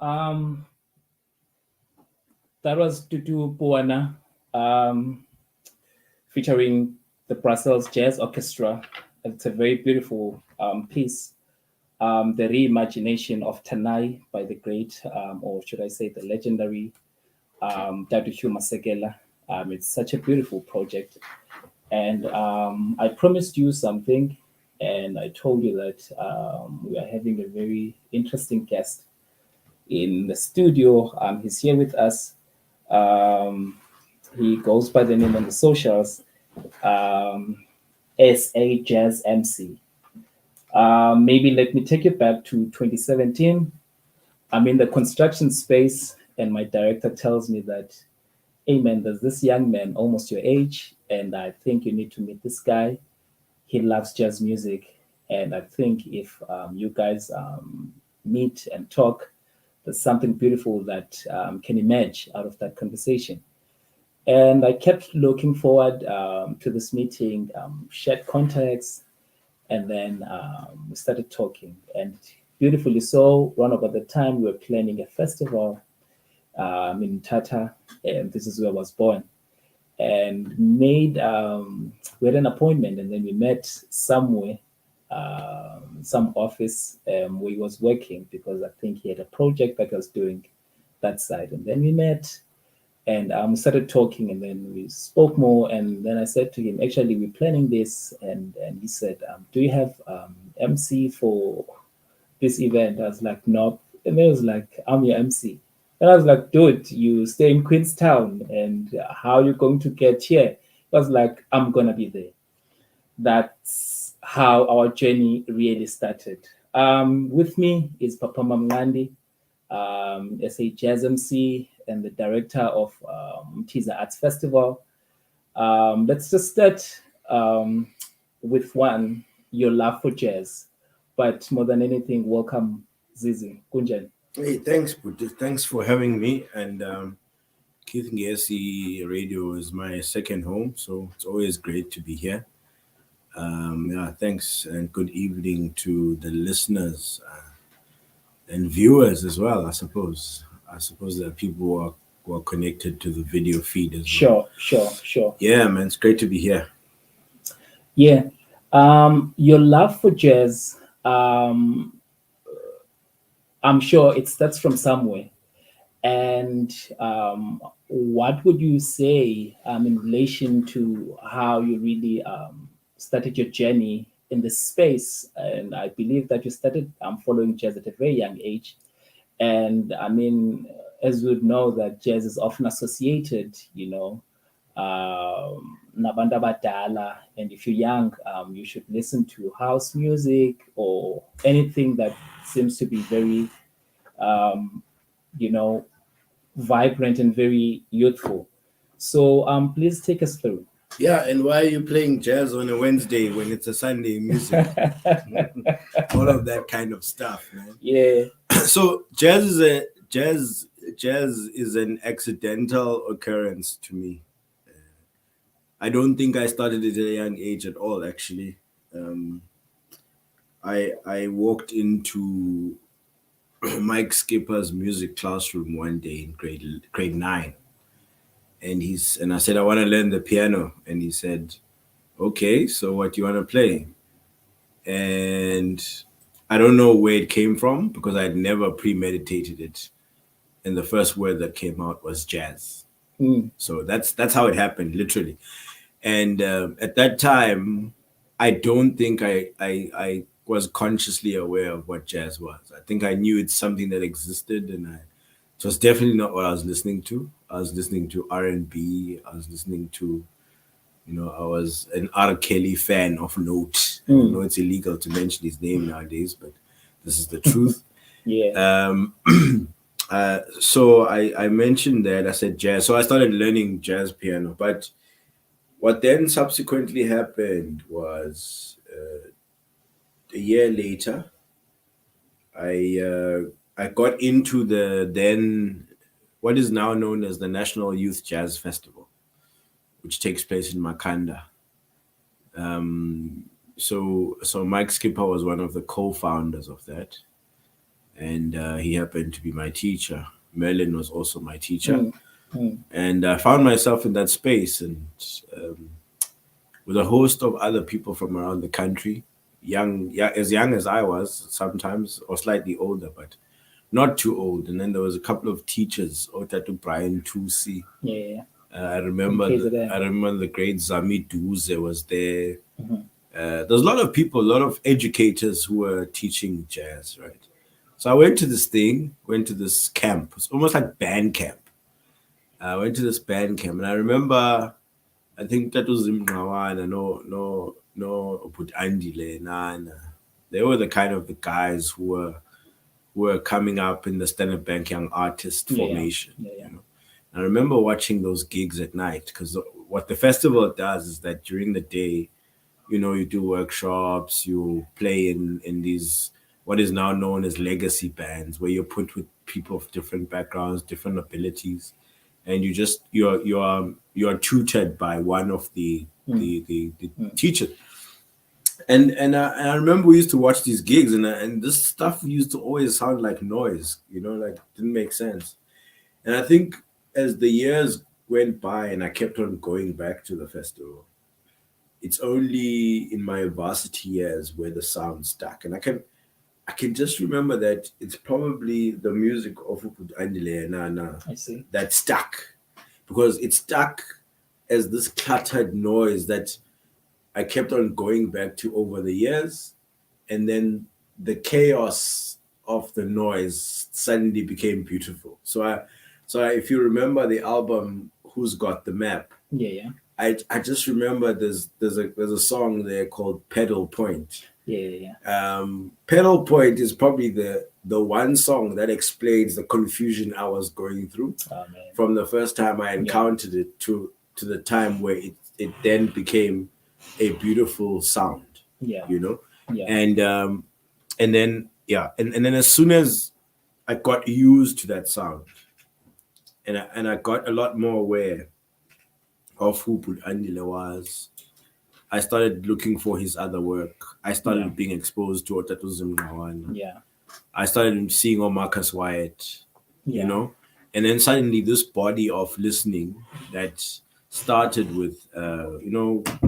Um, that was Tutu Puana, featuring the Brussels Jazz Orchestra. It's a very beautiful piece. The reimagination of Tanai by the great, or should I say, the legendary Dadu Hugh Masekela. It's such a beautiful project. And I promised you something, and I told you that we are having a very interesting guest in the studio. He's here with us. Um, he goes by the name on the socials, um, SA Jazz MC. Maybe let me take you back to 2017. I'm in the construction space, and my director tells me that, hey man, there's this young man almost your age, and I think you need to meet this guy. He loves jazz music, and I think if you guys meet and talk, there's something beautiful that can emerge out of that conversation. And I kept looking forward to this meeting, shared contacts, and then we started talking. And beautifully so, around about the time we were planning a festival in Tata, and this is where I was born. And made we had an appointment, and then we met somewhere, some office where he was working because I think he had a project that was doing that side. And then we met and started talking, and then we spoke more. And then I said to him, actually, we're planning this. And he said, do you have MC for this event? I was like, nope. And then he was like, I'm your MC. And I was like, dude, you stay in Queenstown, and how are you going to get here? I was like, I'm going to be there. That's how our journey really started. With me is Papa Mamlandi, as a jazz MC and the director of Mtiza Arts Festival. Let's just start with one, your love for jazz. But more than anything, welcome, Zizi. Kunjan. Hey, thanks, Buddha. Thanks for having me. And Keith Ngesi Radio is my second home, so it's always great to be here. Yeah, thanks, and good evening to the listeners and viewers as well. I suppose there are people who are connected to the video feed as well. Sure. Yeah, man, it's great to be here. Yeah. Your love for jazz, I'm sure it starts from somewhere. And what would you say in relation to how you really started your journey in this space? And I believe that you started following jazz at a very young age. And I mean, as we would know, that jazz is often associated, nabantu abadala, and if you're young, you should listen to house music or anything that seems to be very, um, you know, vibrant and very youthful. So please take us through. Yeah, and why are you playing jazz on a Wednesday when it's a Sunday music? All of that kind of stuff, man. Yeah. So jazz is an accidental occurrence to me. I don't think I started at a young age at all, actually. I walked into Mike Skipper's music classroom one day in grade 9. And I said, I want to learn the piano. And he said, okay, so what do you want to play? And I don't know where it came from because I'd never premeditated it. And the first word that came out was jazz. So that's how it happened, literally. And at that time, I don't think I was consciously aware of what jazz was. I think I knew it's something that existed, and it was definitely not what I was listening to. I was listening to R&B. I was listening to, I was an R. Kelly fan of note. I know it's illegal to mention his name nowadays, but this is the truth. Yeah. So I mentioned that. I said jazz. So I started learning jazz piano. But What then subsequently happened was a year later, I got into the then what is now known as the National Youth Jazz Festival, which takes place in Makanda. So Mike Skipper was one of the co-founders of that, and he happened to be my teacher. Merlin was also my teacher, Mm, mm, and I found myself in that space and um, with a host of other people from around the country, young as I was sometimes, or slightly older, but not too old. And then there was a couple of teachers, Otatu Brian Tusi. yeah, yeah. From I KZN. remember the great Zami Duze was there. Mm-hmm. There's a lot of people, a lot of educators who were teaching jazz, right? So I went to this thing, went to this camp. It's almost like band camp. I went to this band camp, and I remember, I think that was Mnawana, no, Put Andile, Nana. They were the kind of the guys who were coming up in the Standard Bank Young Artist Yeah, yeah, formation. yeah, yeah. You know, I remember watching those gigs at night because what the festival does is that during the day, you do workshops, you play in these what is now known as legacy bands, where you're put with people of different backgrounds, different abilities, and you're tutored by one of Mm, the mm, teachers. And I remember we used to watch these gigs, and this stuff used to always sound like noise, like didn't make sense. And I think as the years went by and I kept on going back to the festival, it's only in my varsity years where the sound stuck. And I can just remember that it's probably the music of Ukud Andile Nana I see. that stuck, because it stuck as this cluttered noise that I kept on going back to over the years. And then the chaos of the noise suddenly became beautiful. If you remember the album Who's Got the Map, Yeah, yeah, I just remember there's a song there called Pedal Point. yeah, yeah, Pedal Point is probably the one song that explains the confusion I was going through yeah. Oh man. from the first time I Yeah, encountered it to the time where it then became a beautiful sound, yeah, you know, yeah, and then and then as soon as I got used to that sound, and I got a lot more aware of who Put Andile was, I started looking for his other work. I yeah, started being exposed to Otatu Zimrawan. yeah, I started seeing Marcus Wyatt, you yeah. know, and then suddenly this body of listening that started with,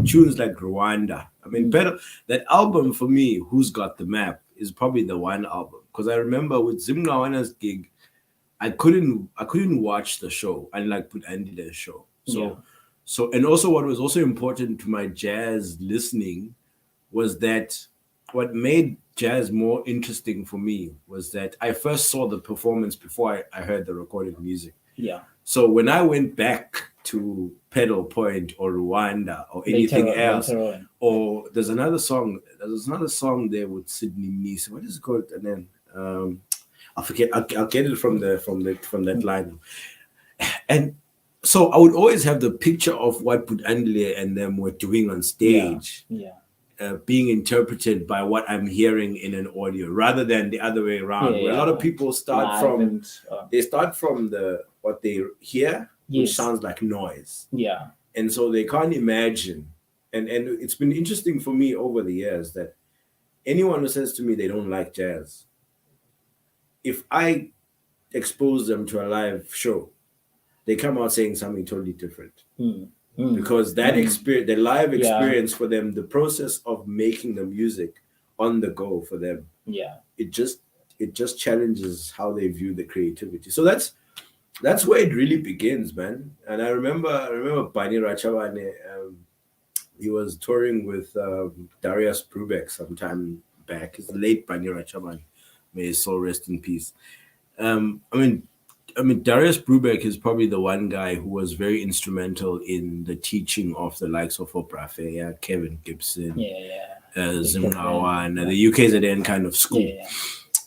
tunes like Rwanda. I mean, Mm, better that album for me, Who's Got the Map, is probably the one album, because I remember with Zimrawana's gig, I couldn't watch the show, unlike Put Andile's show. yeah, And also what was also important to my jazz listening was that what made jazz more interesting for me was that I first saw the performance before I heard the recorded music. yeah. So when I went back to Pedal Point or Rwanda or anything else, Later on. or there's another song there with Sydney Nice. What is it called? And then I forget. I'll get it from that line. And so I would always have the picture of what Put Andile and them were doing on Yeah, stage yeah, being interpreted by what I'm hearing in an audio, rather than the other way around, yeah, where a lot of yeah. people start Live from and they start from the what they hear, which yes, sounds like noise, yeah, and so they can't imagine. And it's been interesting for me over the years that anyone who says to me they don't like jazz, if I expose them to a live show, they come out saying something totally different, mm, mm, because that mm, experience, the live yeah, experience for them, the process of making the music on the go for them, yeah, it just challenges how they view the creativity. So that's where it really begins, man. And I remember Bani Rachavane, he was touring with Darius Brubeck sometime back. It's the late Bani Rachavane, may his soul rest in peace. um, I mean, Darius Brubeck is probably the one guy who was very instrumental in the teaching of the likes of Oprah Fair, Kevin Gibson, yeah, yeah. Zimrawa, and Yeah, the UKZN kind of school. yeah,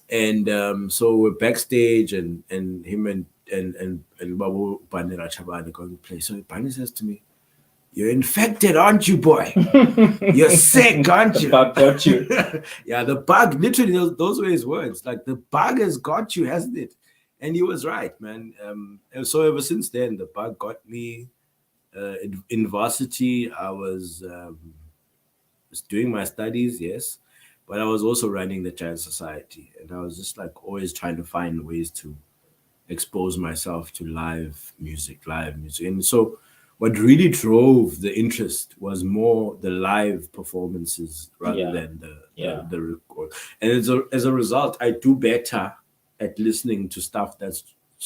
And so we're backstage, and him and Babu Bani Rachabani going to play. So Bani says to me, You're infected, aren't you, boy? You're sick, aren't you? The bug got you. Yeah, the bug, literally, those were his words. Like, the bug has got you, hasn't it? And he was right, man. And so ever since then, the bug got me. In varsity, I was doing my studies, yes, but I was also running the Jazz Society. And I was just like always trying to find ways to expose myself to live music. And so what really drove the interest was more the live performances rather Yeah, than yeah, the record. And as a result, I do better at listening to stuff that's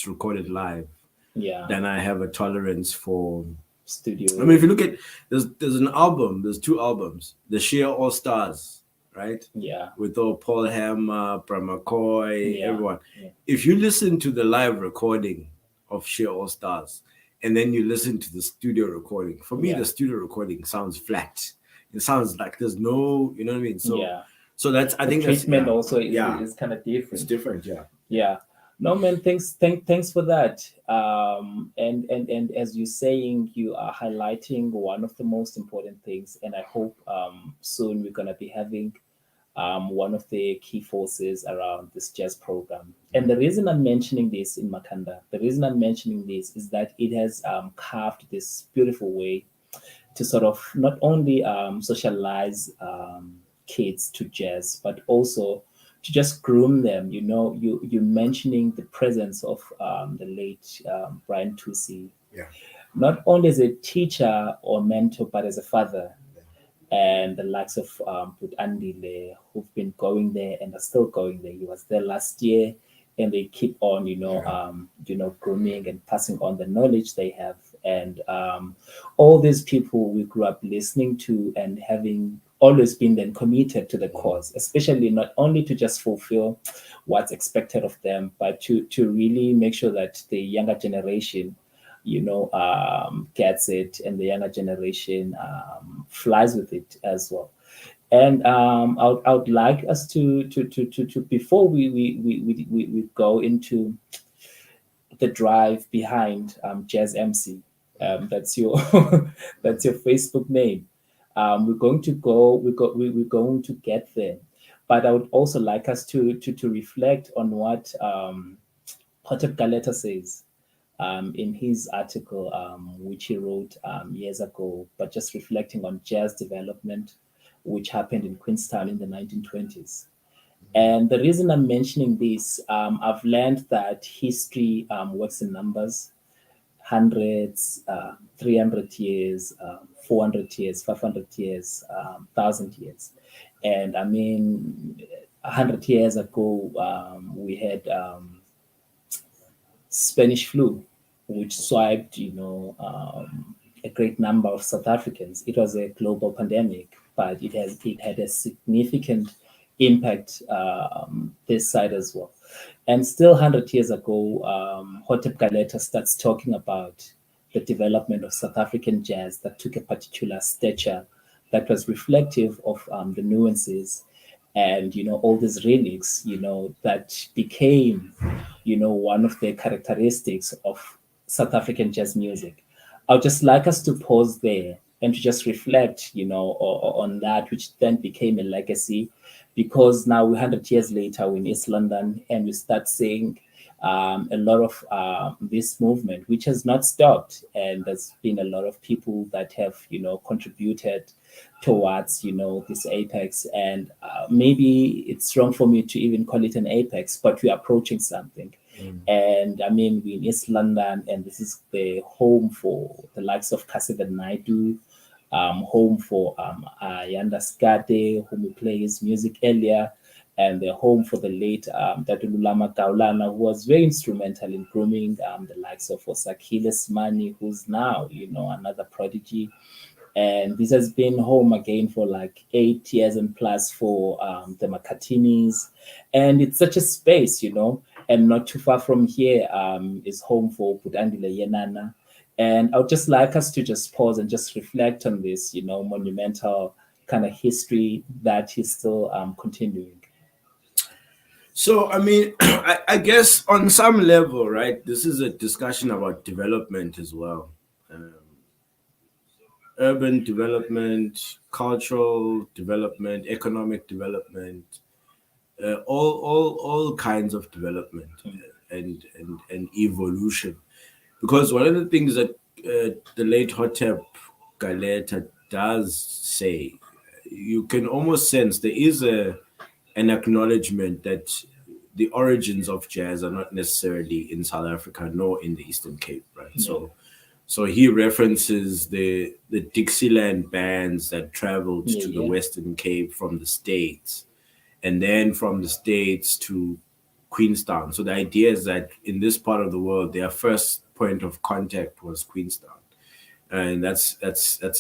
recorded live yeah. than I have a tolerance for. I mean, if Studio. you look at there's an album, there's two albums, the Sheer All Stars, right? Yeah, With all Paul Hammer, McCoy, yeah, everyone. yeah, If you listen to the live recording of Sheer All Stars and then you listen to the studio recording, for me yeah, the studio recording sounds flat. It sounds like there's no, you know what I mean? So yeah. that's I The think that's treatment also yeah, is kind of it's different. different, yeah. Yeah. No man, thanks for that. And as you're saying, you are highlighting one of the most important things, and I hope soon we're gonna be having one of the key forces around this jazz program. And the reason I'm mentioning this in Makanda, the reason I'm mentioning this is that it has carved this beautiful way to sort of not only socialize kids to jazz, but also to just groom them. You know, you mentioning the presence of the late Brian Tusi, Yeah. not only as a teacher or mentor, but as a father, and the likes of Put Andile, who've been going there and are still going there. He was there last year, and they keep on, Yeah. grooming and passing on the knowledge they have. And all these people we grew up listening to and having always been then committed to the cause, especially not only to just fulfill what's expected of them, but to really make sure that the younger generation gets it, and the younger generation flies with it as well. And I would like us to before we go into the drive behind Jazz MC. That's your that's your Facebook name. We're going to go. We're going to get there, but I would also like us to reflect on what Hotep Galeta says in his article, which he wrote years ago, but just reflecting on jazz development, which happened in Queenstown in the 1920s. And the reason I'm mentioning this, I've learned that history works in numbers, hundreds, 300 years, 400 years, 500 years, 1,000 years. And I mean, 100 years ago, we had Spanish flu, which swiped, a great number of South Africans. It was a global pandemic, but it had a significant impact this side as well. And still, 100 years ago, Hotep Galeta starts talking about the development of South African jazz that took a particular stature that was reflective of the nuances and all these relics that became one of the characteristics of South African jazz music. I would just like us to pause there and to just reflect on that, which then became a legacy, because now we're 100 years later, we're in East London, and we start seeing a lot of this movement, which has not stopped. And there's been a lot of people that have, contributed towards, this apex. And maybe it's wrong for me to even call it an apex, but we're approaching something. And I mean, we're in East London, and this is the home for the likes of Kasivan Naidu, home for Yanda Skate, whom we play his music earlier, and the home for the late Datululama Kaulana, who was very instrumental in grooming the likes of Osakile Mani, who's now, another prodigy. And this has been home again for like 8 years and plus for the Makatinis. And it's such a space, and not too far from here is home for Putandile Yenana. And I would just like us to just pause and just reflect on this, monumental kind of history that is still continuing. So, I mean, I guess on some level, right, this is a discussion about development as well. urban development, cultural development, economic development, all kinds of development and evolution. Because one of the things that the late Hotep Galeta does say, you can almost sense there is an acknowledgement that the origins of jazz are not necessarily in South Africa nor in the Eastern Cape, right? Yeah. So he references the Dixieland bands that traveled Yeah. to the Yeah. Western Cape from the States, and then from the States to Queenstown. So the idea is that in this part of the world, their first point of contact was Queenstown, and that's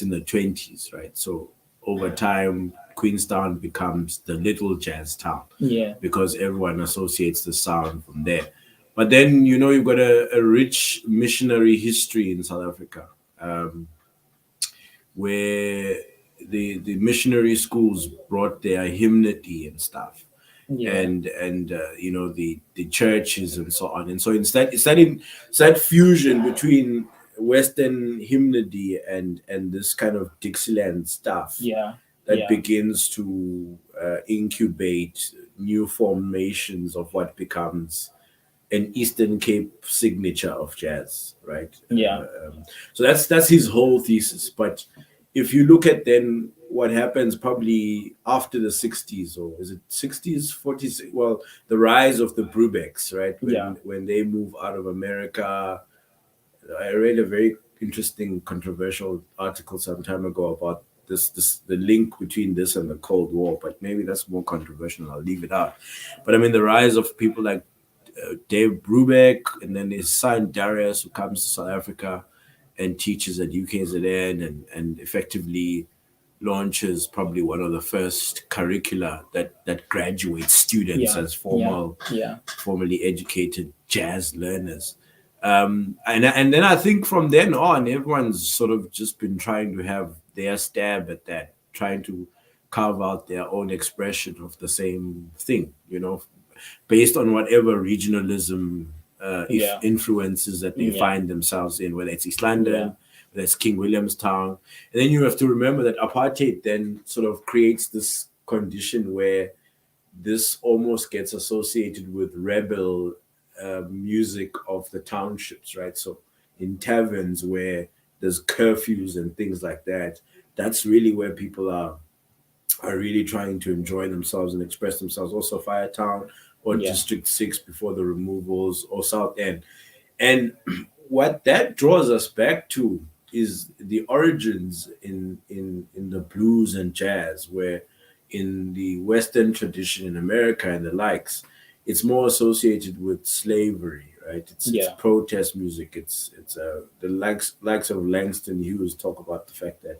in the 20s, right? So over time, Queenstown becomes the little jazz town Yeah. because everyone associates the sound from there. But then you've got a rich missionary history in South Africa, where the missionary schools brought their hymnody and stuff, Yeah. and the churches and so on. And so instead it's that fusion between Western hymnody and this kind of Dixieland stuff Yeah. that Yeah. begins to incubate new formations of what becomes an Eastern Cape signature of jazz, right? Yeah. So that's his whole thesis. But if you look at then what happens probably after the 60s, or is it 60s, 40s? Well, the rise of the Brubecks, right? Yeah. When they move out of America, I read a very interesting, controversial article some time ago about this the link between this and the Cold War, but maybe that's more controversial. I'll leave it out. But I mean, the rise of people like Dave Brubeck, and then his son Darius, who comes to South Africa and teaches at UKZN and effectively launches probably one of the first curricula that graduates students Yeah. as Yeah. Yeah. formally educated jazz learners. And then I think from then on, everyone's sort of just been trying to have their stab at that, trying to carve out their own expression of the same thing, based on whatever regionalism, if Yeah. influences that they Yeah. find themselves in, whether it's East Yeah. London, whether it's King Williamstown. And then you have to remember that apartheid then sort of creates this condition where this almost gets associated with rebel music of the townships, right? So in taverns where there's curfews and things like that, that's really where people are really trying to enjoy themselves and express themselves. Also, Firetown or Yeah. District 6 before the removals, or South End. And what that draws us back to is the origins in the blues and jazz, where in the Western tradition in America and the likes, it's more associated with slavery, right? It's Yeah. protest music. It's the likes of Langston Hughes talk about the fact that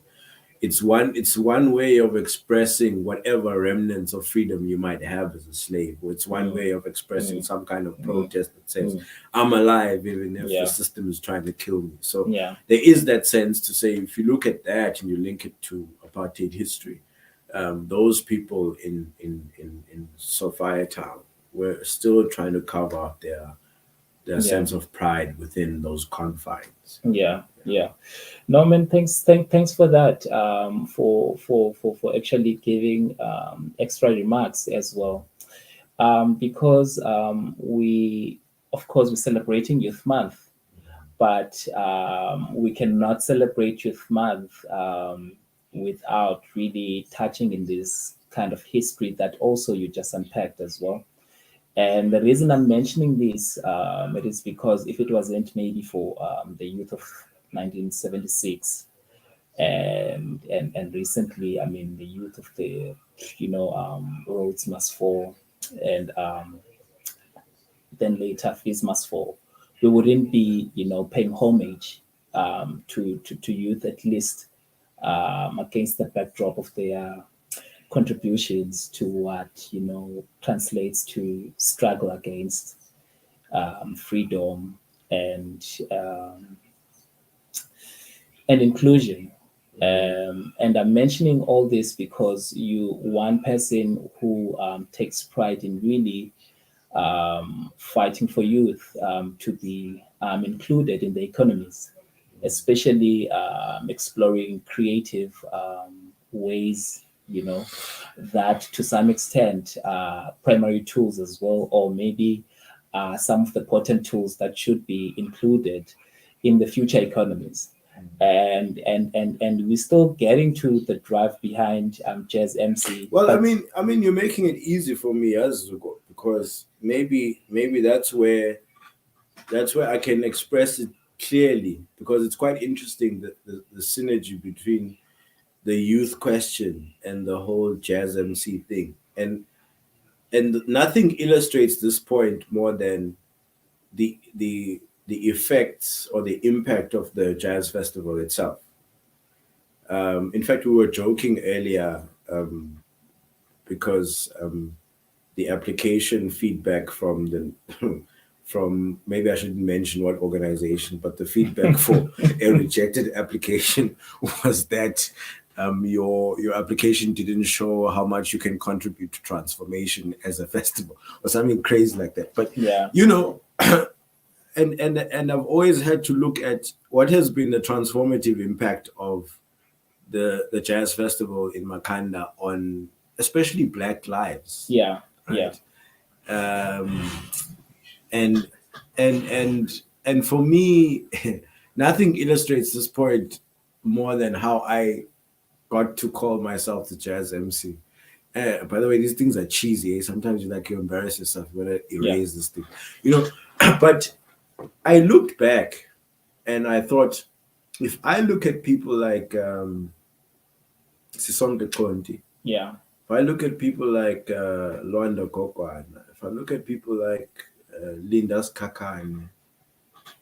it's one way of expressing whatever remnants of freedom you might have as a slave, or it's one way of expressing Mm. some kind of protest that says Mm. I'm alive even if the Yeah. system is trying to kill me. So Yeah. there is that sense to say, if you look at that and you link it to apartheid history, those people in Sophia Town were still trying to carve out their Yeah. sense of pride within those confines. Yeah. Yeah. Norman, thanks for that. For actually giving extra remarks as well. Because we, of course, we're celebrating Youth Month, but we cannot celebrate Youth Month without really touching in this kind of history that also you just unpacked as well. And the reason I'm mentioning this, it is because if it wasn't maybe for the youth of 1976 and recently, I mean, the youth of the, Roads Must Fall, and then later Fees Must Fall, we wouldn't be, paying homage to youth, at least against the backdrop of their contributions to what translates to struggle against freedom and um, and inclusion. And I'm mentioning all this because you, one person who takes pride in really fighting for youth to be included in the economies. especially exploring creative ways, that to some extent primary tools as well, or maybe some of the potent tools that should be included in the future economies. And we're still getting to the drive behind jazz MC. Well, but you're making it easy for me as Zuko, because maybe that's where I can express it clearly, because it's quite interesting that the synergy between the youth question and the whole jazz MC thing. And nothing illustrates this point more than the effects or the impact of the jazz festival itself. In fact, we were joking earlier, because the application feedback from the from, maybe I shouldn't mention what organization, but the feedback for a rejected application was that your application didn't show how much you can contribute to transformation as a festival or something crazy like that. But yeah, and I've always had to look at what has been the transformative impact of the jazz festival in Makanda on especially Black lives, yeah, yeah, right? Um, and and for me, nothing illustrates this point more than how I got to call myself the jazz MC. By the way, these things are cheesy. Eh? Sometimes you embarrass yourself. You want to yeah, erase this thing, you know. But I looked back and I thought, if I look at people like Sisonke Conti, yeah, if I look at people like Luanda Kokwana, if I look at people like Lindas Kakane,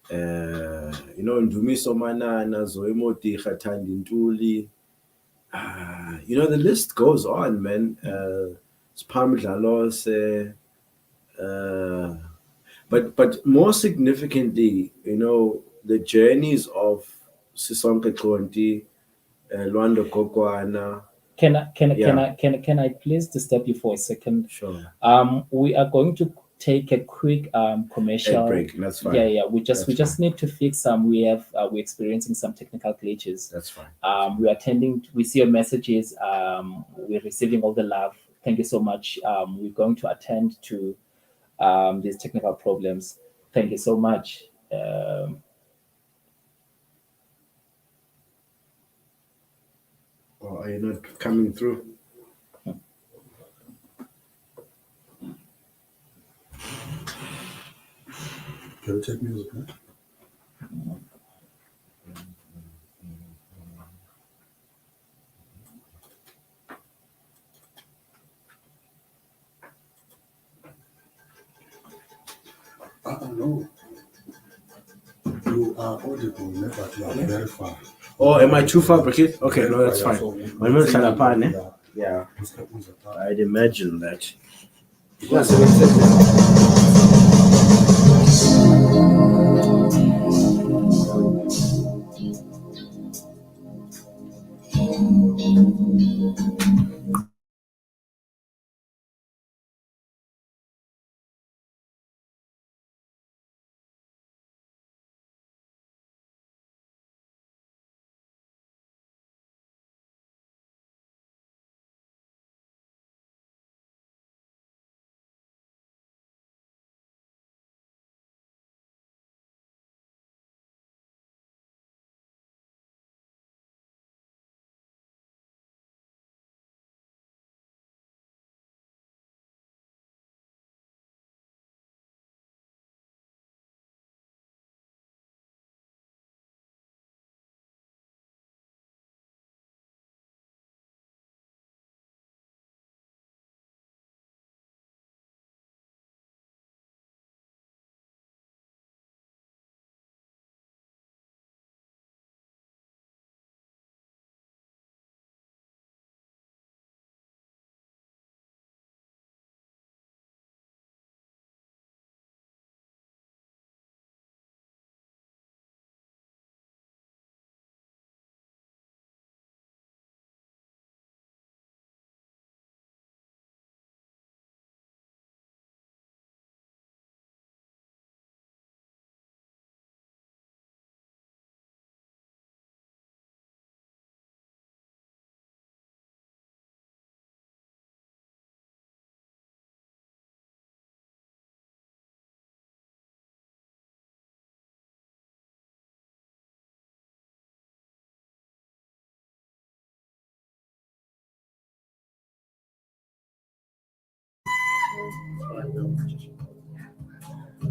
Ndumiso Manana, Zoemoti Khatandi Ntuli, the list goes on, man. Spam Dlalose, but more significantly, the journeys of Sisonke Conti, Luanda Kokwana. Yeah, can I please disturb you for a second? sure. We are going to take a quick Ad commercial. break, that's Yeah, fine. yeah. We just That's we just fine. need to fix some. We're experiencing some technical glitches. That's fine. We are attending. We see your messages. We're receiving all the love. Thank you so much. We're going to attend to these technical problems. Thank you so much. Or are you not coming through? Can we take music, man? No. You are audible, but you are very far. Oh, am I too far, Bridget? Okay, Very no, that's far, fine. yeah, so My name is Yeah, Yeah. I'd imagine that.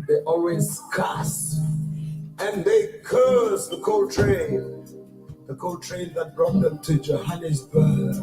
They always cuss and they curse the coal train that brought them to Johannesburg.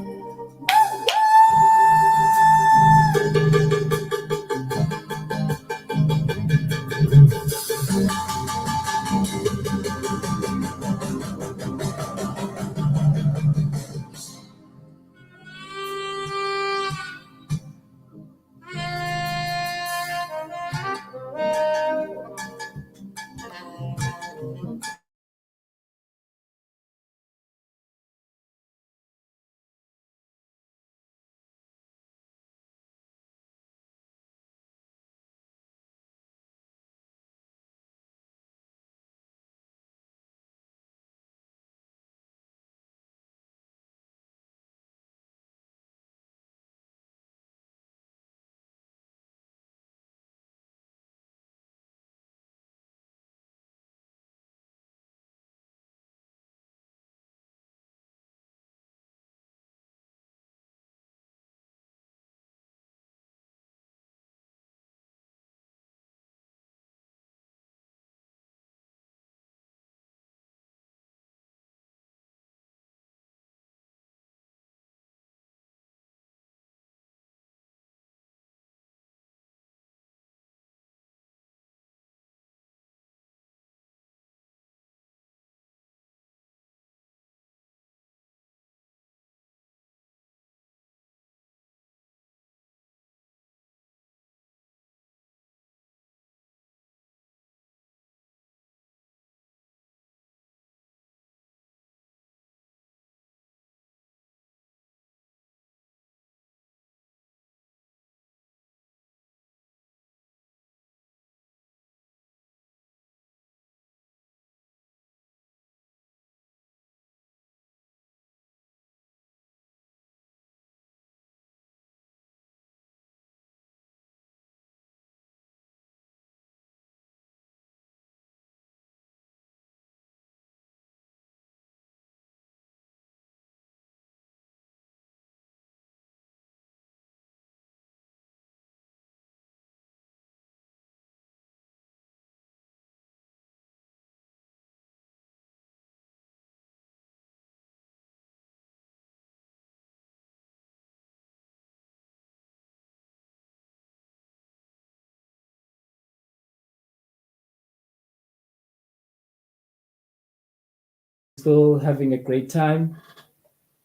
Still having a great time.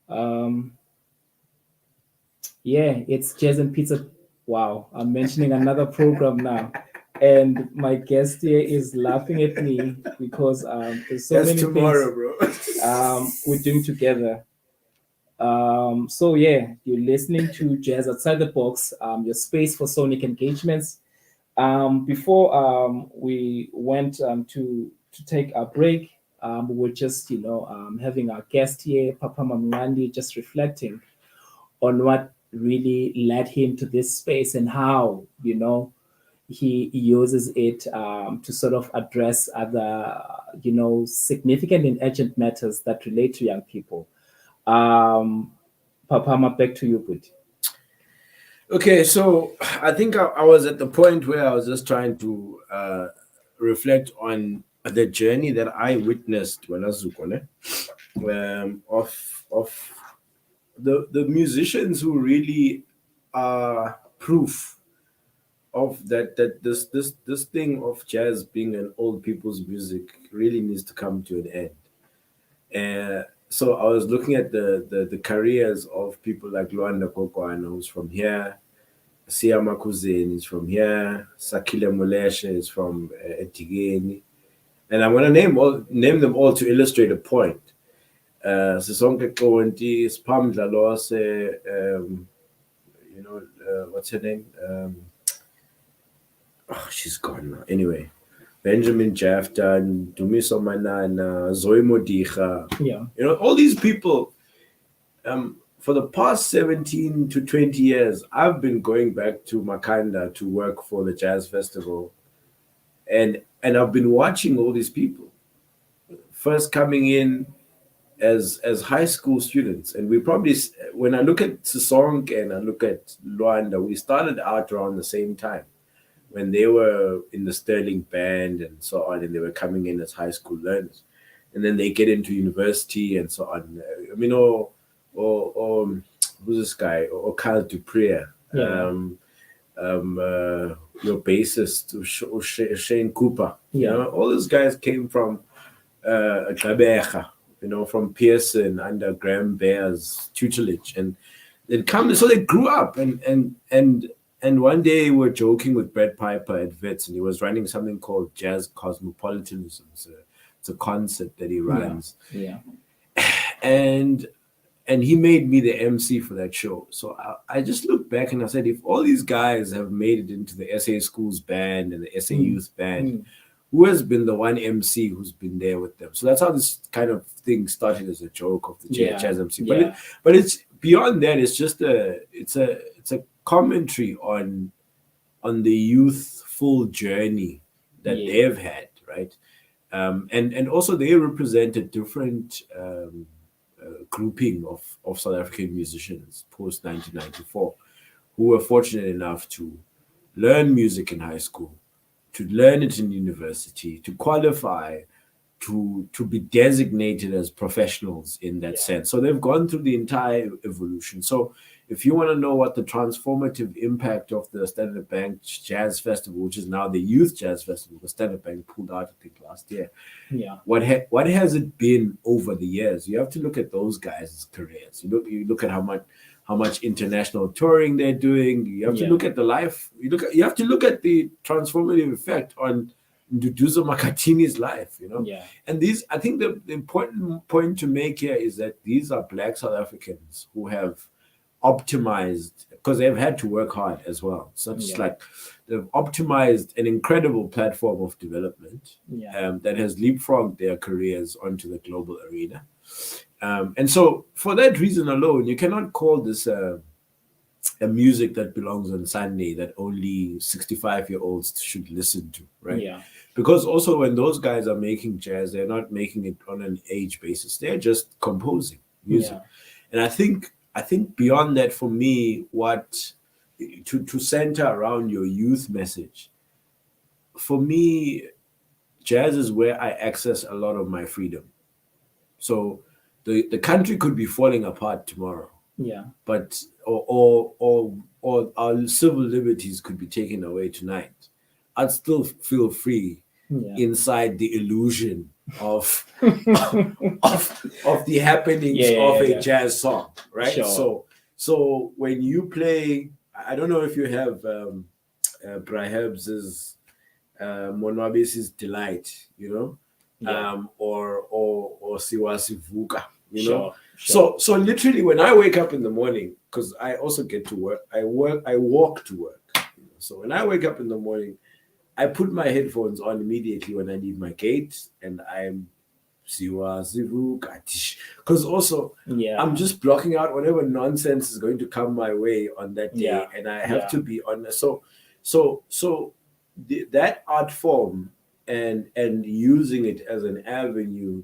Um, yeah, it's Jazz and Pizza. Wow, I'm mentioning another program now. And my guest here is laughing at me because there's so That's many tomorrow, things bro. we're doing together. So yeah, you're listening to Jazz Outside the Box, your space for sonic engagements. Before we went to take a break, we were just having our guest here, Papa Mamlandi, just reflecting on what really led him to this space and how he uses it to sort of address other significant and urgent matters that relate to young people. Papa, back to you, Put. Okay, so I think I was at the point where I was just trying to reflect on the journey that I witnessed when I was Zuko, of the musicians who really are proof of that this thing of jazz being an old people's music really needs to come to an end. So I was looking at the careers of people like Luanda Kokwana, who's from here. Sia Makuzeni is from here. Sakile Moleshe is from Etigeni. And I'm gonna name them all to illustrate a point. Sisonke Konti, Spam Dlalose, what's her name? She's gone now. Anyway, Benjamin Jaftan, Dumiso Manana, Zoe Modicha. Yeah. All these people, for the past 17 to 20 years, I've been going back to Makanda to work for the Jazz Festival. And I've been watching all these people first coming in as high school students. And we probably, when I look at Sisonke and I look at Luanda, we started out around the same time. when they were in the Sterling band and so on, and they were coming in as high school learners, and then they get into university and so on. I mean, or who's this guy? Or Kyle Dupree, Yeah. um, uh, your bassist, Shane Cooper. You Yeah. know, all those guys came from Gqeberha, you know, from Pearson under Graham Bear's tutelage, and they'd come. So they grew up, and one day we were joking with Brett Piper at Wits, and he was running something called Jazz Cosmopolitanism. It's a concept that he runs, Yeah. and he made me the MC for that show. So I just looked back and I said, if all these guys have made it into the SA Schools band and the SA Youth band, who has been the one MC who's been there with them? So that's how this kind of thing started as a joke of the jazz MC. But it's beyond that. It's just it's a commentary on the youthful journey that they've had, right? And also they represent a different grouping of South African musicians post 1994 who were fortunate enough to learn music in high school, to learn it in university, to qualify, to be designated as professionals in that sense. So they've gone through the entire evolution. So if you want to know what the transformative impact of the Standard Bank Jazz Festival, which is now the Youth Jazz Festival, the Standard Bank pulled out, I think, last year. Yeah. What has it been over the years? You have to look at those guys' careers. You look at how much international touring they're doing. You have to look at the life. You have to look at the transformative effect on Nduduzo Makatini's life, you know. Yeah. And these, I think the important point to make here is that these are Black South Africans who have optimized, because they've had to work hard as well. So it's like they've optimized an incredible platform of development that has leapfrogged their careers onto the global arena. And so for that reason alone, you cannot call this a music that belongs on Sunday that only 65-year-olds should listen to, right? Yeah. Because also when those guys are making jazz, they're not making it on an age basis. They're just composing music. And I think beyond that, for me, what to center around your youth message, for me, jazz is where I access a lot of my freedom. So the country could be falling apart tomorrow. Yeah. But or our civil liberties could be taken away tonight. I'd still feel free inside the illusion of of the happenings of a jazz song, right? Sure. So when you play, I don't know if you have Brahebs's Monwabisi's Delight, you know, or Siwasi Vuka, you know. So literally when I wake up in the morning, because I also get to work, I walk to work. You know? So when I wake up in the morning, I put my headphones on immediately when I leave my gate, and I'm because also I'm just blocking out whatever nonsense is going to come my way on that day, and I have to be on. So that art form and using it as an avenue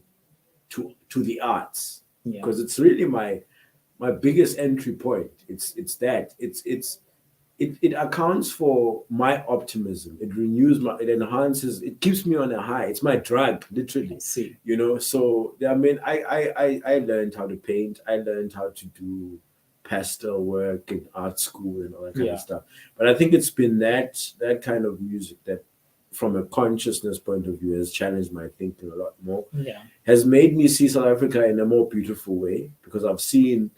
to the arts, because it's really my biggest entry point. It accounts for my optimism. It renews it enhances, it keeps me on a high. It's my drug, literally. I see. You know, so I mean, I learned how to paint. I learned how to do pastel work in art school and all that kind of stuff. But I think it's been that kind of music that, from a consciousness point of view, has challenged my thinking a lot more. Has made me see South Africa in a more beautiful way, because I've seen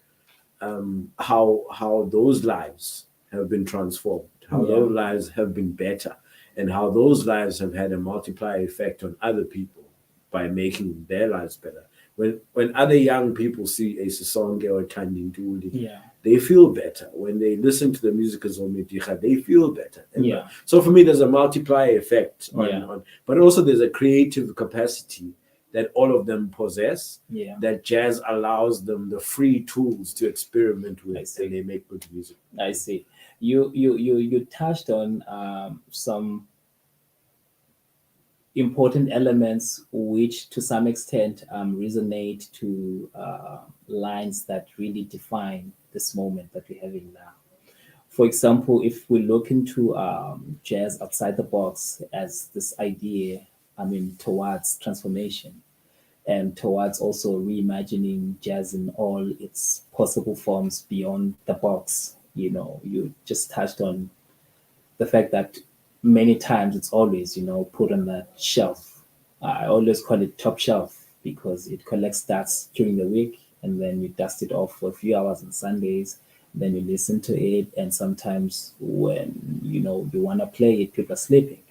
how those lives have been transformed, how those lives have been better, and how those lives have had a multiplier effect on other people by making their lives better. When other young people see a Sisonke or Tandi Ntuli, they feel better. When they listen to the music of Zometicha, they feel better. And so for me, there's a multiplier effect on, but also there's a creative capacity that all of them possess, that jazz allows them the free tools to experiment with, and they make good music. I see. You touched on some important elements which to some extent resonate to lines that really define this moment that we're having now. for example, if we look into jazz outside the box as this idea, I mean, towards transformation and towards also reimagining jazz in all its possible forms beyond the box. You know, you just touched on the fact that many times it's always, put on the shelf. I always call it top shelf because it collects dust during the week and then you dust it off for a few hours on Sundays. Then you listen to it, and sometimes when you want to play it, people are sleeping,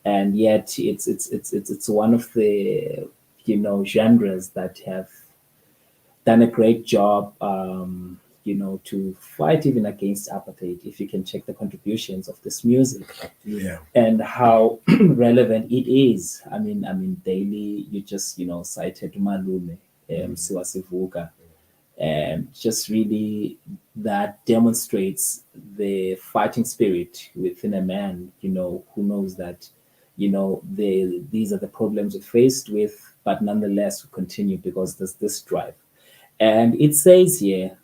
and yet it's one of the genres that have done a great job, to fight even against apartheid. If you can check the contributions of this music Yeah. and how relevant it is. I mean, daily you just cited Malume, Siwa Sivuka, and just really that demonstrates the fighting spirit within a man, who knows that, these are the problems we're faced with, but nonetheless we continue because there's this drive. And it says here,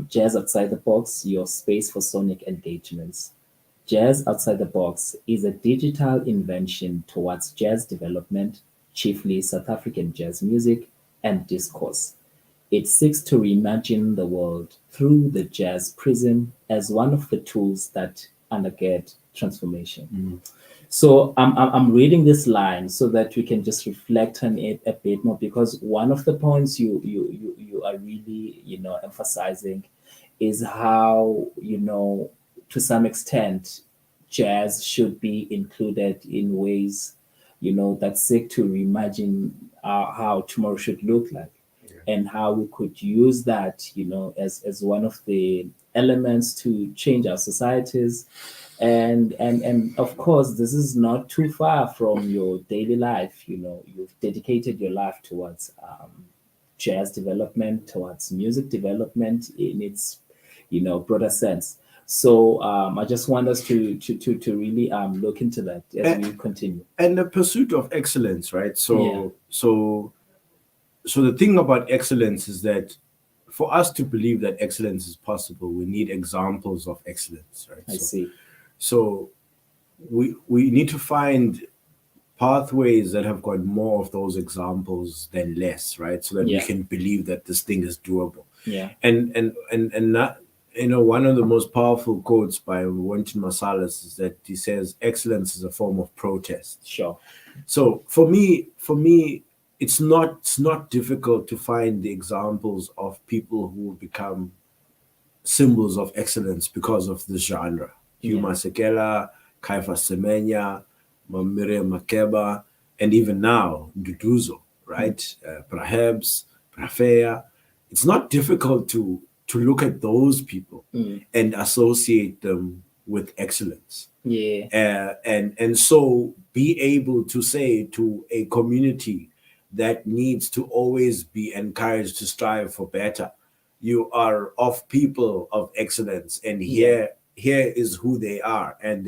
jazz outside the box, your space for sonic engagements. Jazz outside the box is a digital invention towards jazz development, chiefly South African jazz music and discourse. It seeks to reimagine the world through the jazz prism as one of the tools that undergird transformation. So I'm reading this line so that we can just reflect on it a bit more, because one of the points you are really emphasizing is how to some extent jazz should be included in ways that seek to reimagine how tomorrow should look like, and how we could use that as one of the elements to change our societies. And of course, this is not too far from your daily life. You've dedicated your life towards jazz development, towards music development in its broader sense. So I just want us to really look into that as we continue. And the pursuit of excellence, right? Yeah. So the thing about excellence is that for us to believe that excellence is possible, we need examples of excellence, right? I see. So we need to find pathways that have got more of those examples than less, right? So that we Yeah. can believe that this thing is doable. Yeah. And not, one of the most powerful quotes by Wynton Marsalis is that he says excellence is a form of protest. Sure. So for me, it's not difficult to find the examples of people who become symbols of excellence because of this genre. Hugh Yeah. Masekela, Kaifa Semenya, Miriam Makeba, and even now Duduzo, right? Perhaps, Prafea. It's not difficult to look at those people and associate them with excellence. Yeah. And so be able to say to a community that needs to always be encouraged to strive for better, you are of people of excellence, and here is who they are, and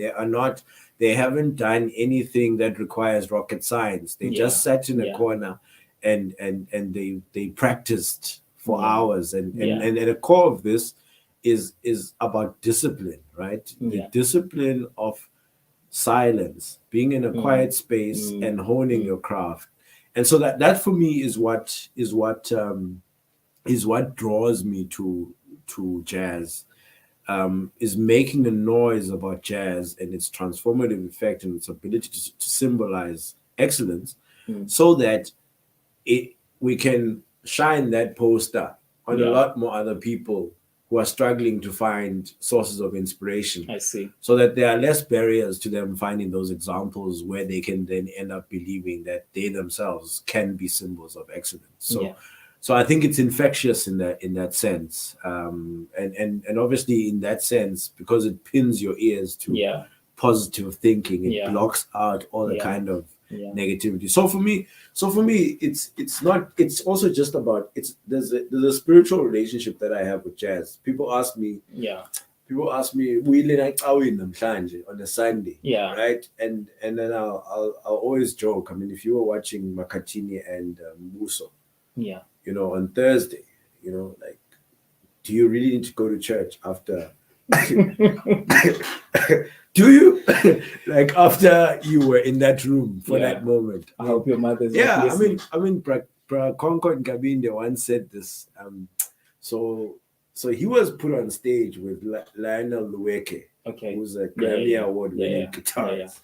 they haven't done anything that requires rocket science. They just sat in a corner and they practiced for hours, and the core of this is about discipline, right? The discipline of silence, being in a quiet space and honing your craft. And so that for me is what draws me to jazz, is making a noise about jazz and its transformative effect and its ability to symbolize excellence, so that we can shine that poster on a lot more other people who are struggling to find sources of inspiration. I see. So that there are less barriers to them finding those examples where they can then end up believing that they themselves can be symbols of excellence. So I think it's infectious in that sense, and obviously in that sense, because it pins your ears to positive thinking, it blocks out all the kind of negativity. So for me, it's also just about there's a spiritual relationship that I have with jazz. People ask me, we like on a Sunday, right? And then I'll always joke. I mean, if you were watching Makatini and Muso, on Thursday, like, do you really need to go to church after Do you like after you were in that room for Yeah. that moment? I hope your mother's Yeah, not listening. Concord Kabinde once said this. So he was put on stage with Lionel Lueke, Okay. who's a Yeah, Grammy yeah, Award-winning yeah, guitarist.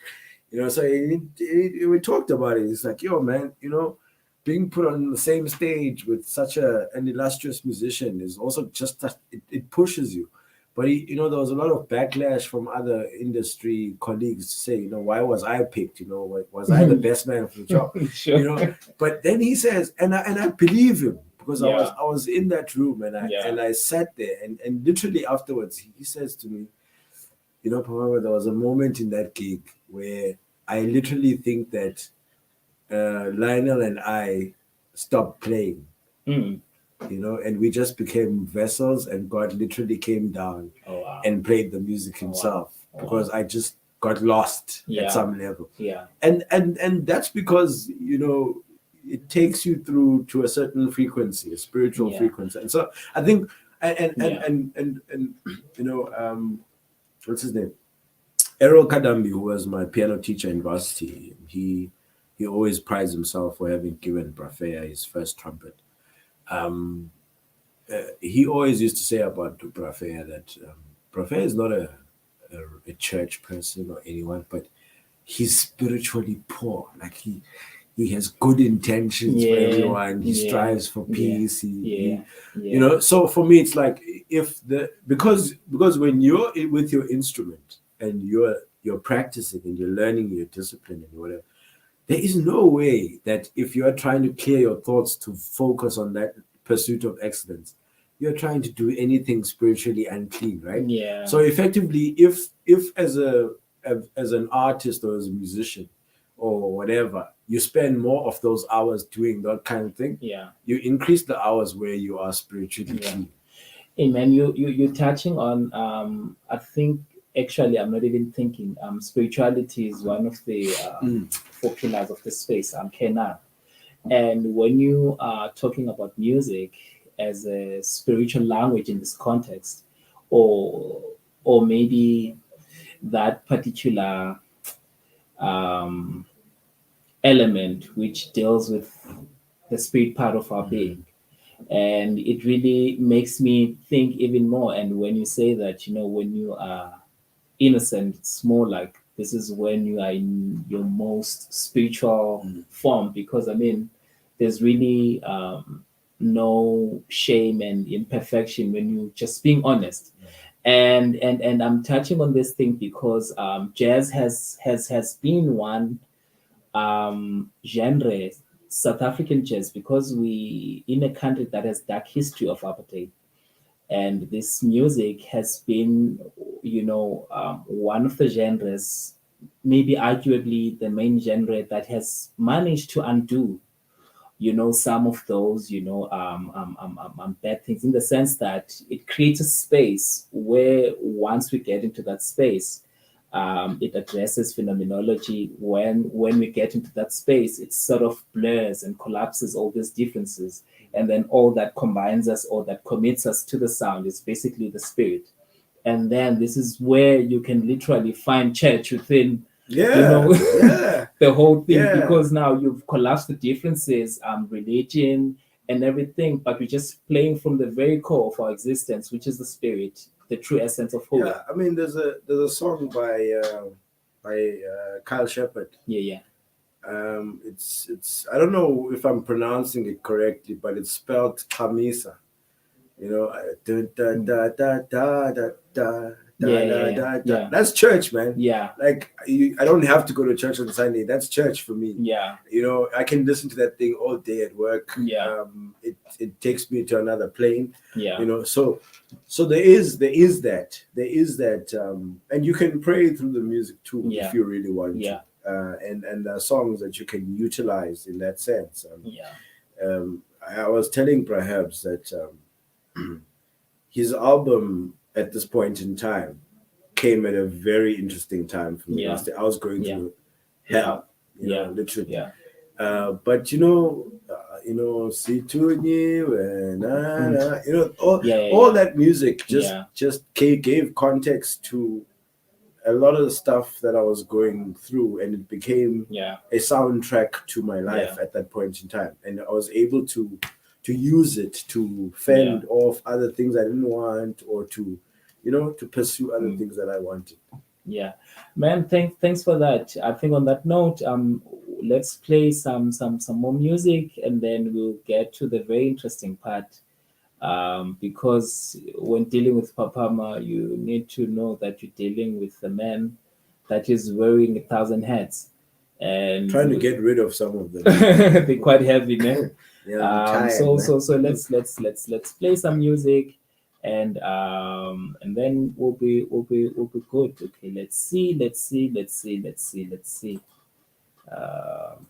You know, so we talked about it. It's like, yo, man, you know, being put on the same stage with such an illustrious musician is also just that it pushes you. But you know, there was a lot of backlash from other industry colleagues to say, you know, why was I picked? You know, was I the best man for the job? Sure. You know, but then he says, and I believe him because Yeah. I was in that room and Yeah. I sat there and literally afterwards he says to me, you know, Pamela, there was a moment in that gig where I literally think that Lionel and I stopped playing, Mm. you know, and we just became vessels, and God literally came down Oh wow. and played the music Oh, wow. himself Oh, because I just got lost Yeah. at some level. Yeah. And that's because, you know, it takes you through to a certain frequency, a spiritual Yeah. frequency. And so I think and Yeah. you know, what's his name? Errol Kadambi, who was my piano teacher in varsity, he always prides himself for having given Brafea his first trumpet. He always used to say about Brafea that Brafea is not a church person or anyone, but he's spiritually poor. Like he has good intentions for Yeah. everyone. He Yeah. strives for Yeah. peace. Yeah. You know. So for me, it's like because when you're with your instrument and you're practicing and you're learning your discipline and whatever, there is no way that if you are trying to clear your thoughts to focus on that pursuit of excellence, you're trying to do anything spiritually unclean, right? Yeah. So effectively, if as an artist or as a musician or whatever, you spend more of those hours doing that kind of thing, Yeah. you increase the hours where you are spiritually Yeah. clean. Hey man, you're touching on I think actually I'm not even thinking spirituality is one of the four pillars of the space, Kena. And when you are talking about music as a spiritual language in this context, or maybe that particular um, element which deals with the spirit part of our being, and it really makes me think even more. And when you say that, you know, when you are innocent, it's more like this is when you are in your most spiritual form, because I mean there's really no shame and imperfection when you just being honest. And I'm touching on this thing because jazz has been one genre, South African jazz, because we in a country that has dark history of apartheid, and this music has been, you know, one of the genres, maybe arguably the main genre that has managed to undo, you know, some of those, you know, bad things, in the sense that it creates a space where once we get into that space, it addresses phenomenology. When we get into that space, it sort of blurs and collapses all these differences, and then all that combines us, or that commits us to the sound, is basically the spirit. And then this is where you can literally find church within, you know, the whole thing, because now you've collapsed the differences, religion and everything, but we're just playing from the very core of our existence, which is the spirit, the true essence of who. Yeah, I mean, there's a song by Kyle Shepherd. Yeah. It's I don't know if I'm pronouncing it correctly, but it's spelled Kamisa. You know, da da da da da da da. Yeah. That's church, man. Yeah. Like I don't have to go to church on Sunday. That's church for me. Yeah. You know, I can listen to that thing all day at work. Yeah. It takes me to another plane. Yeah. You know, so there is that and you can pray through the music too if you really want to. And there are songs that you can utilize in that sense. I was telling perhaps that his album at this point in time came at a very interesting time for me. I was going through hell, you know, literally. But you know, Situnyiwe, na, na, all, Yeah, yeah, all yeah. that music just Yeah. gave context to a lot of the stuff that I was going through, and it became Yeah. a soundtrack to my life Yeah. at that point in time. And I was able to use it to Yeah. fend off other things I didn't want, or to to pursue other Mm. things that I wanted. Yeah, man. Thanks for that. I think on that note, let's play some more music, and then we'll get to the very interesting part. Because when dealing with Papama, you need to know that you're dealing with a man that is wearing 1,000 hats, and Trying to get rid of some of them. they're quite heavy, man. Yeah, I'm tired, man. So let's play some music, and then we'll be good. Okay, let's see. Um,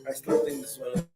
I still think this one.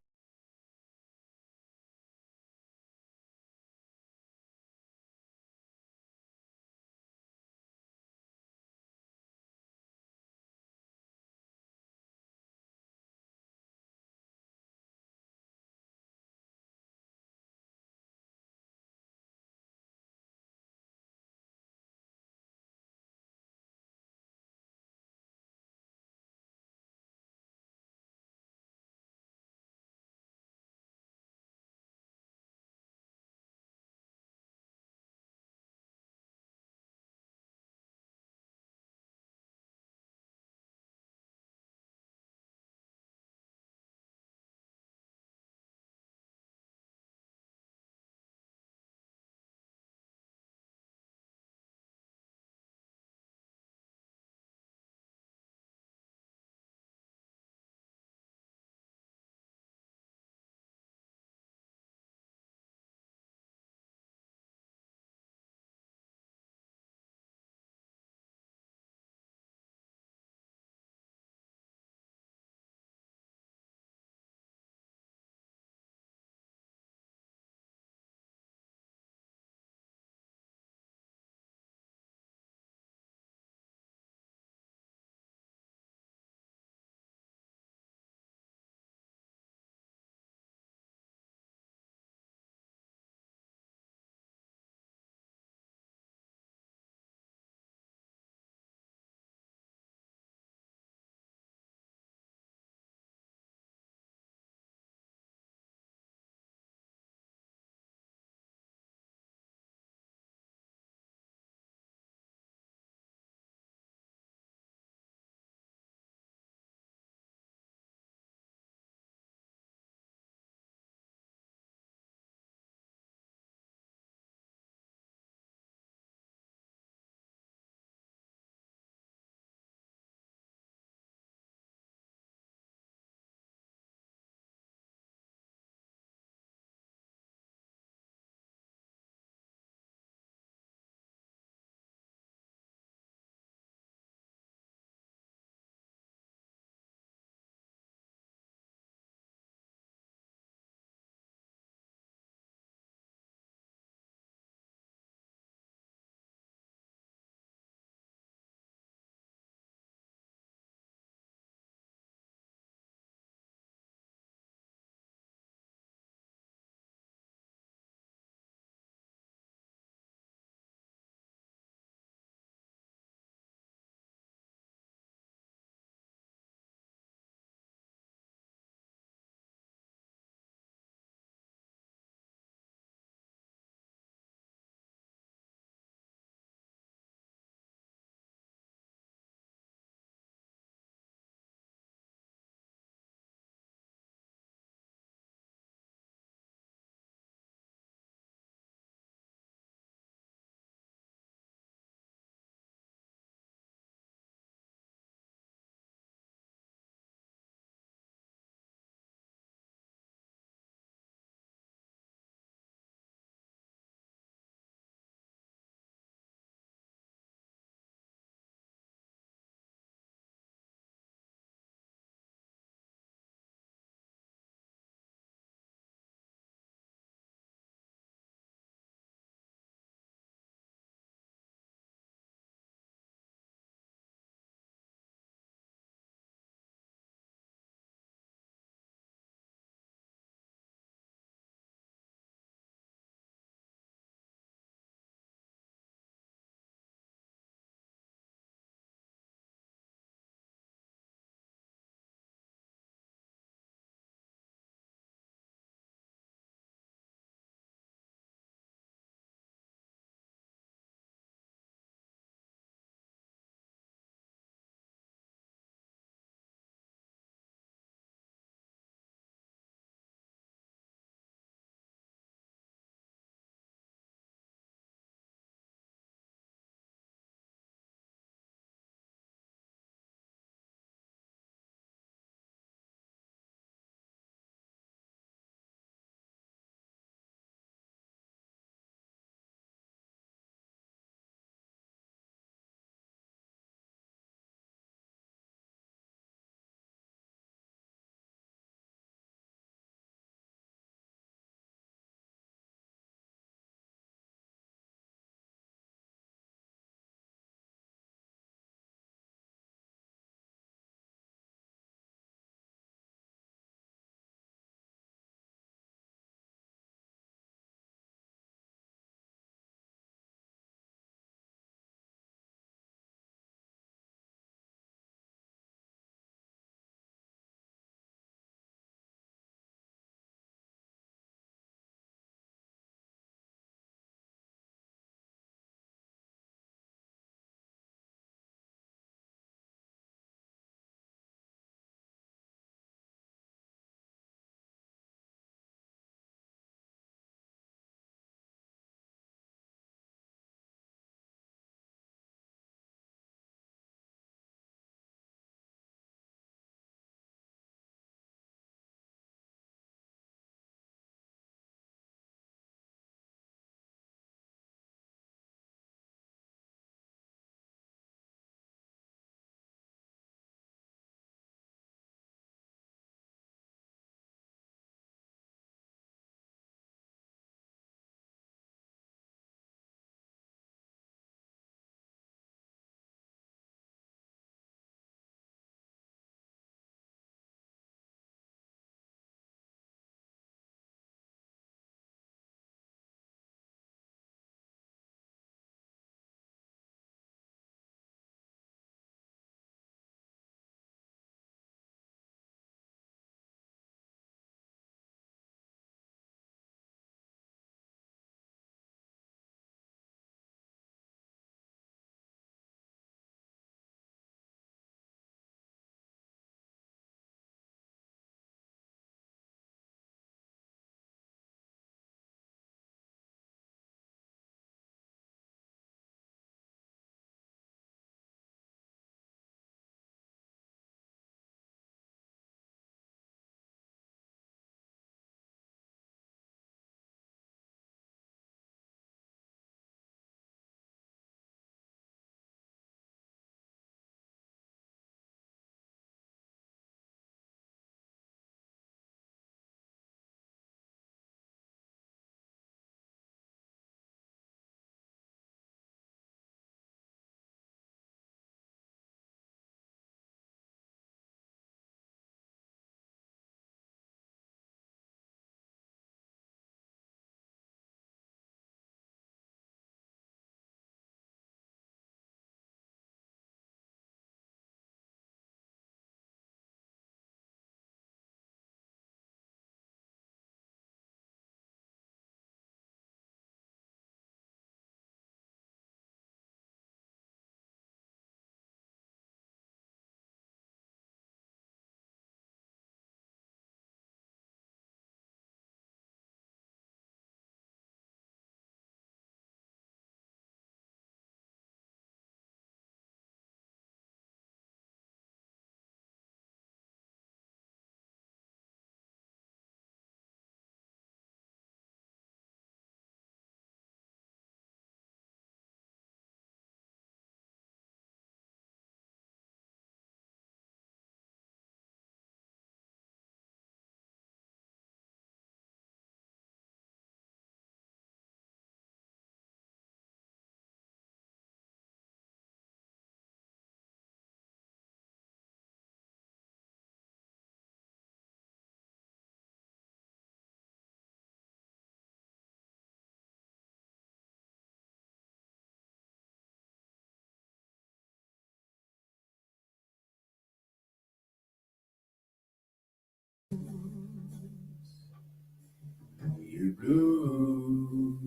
blue.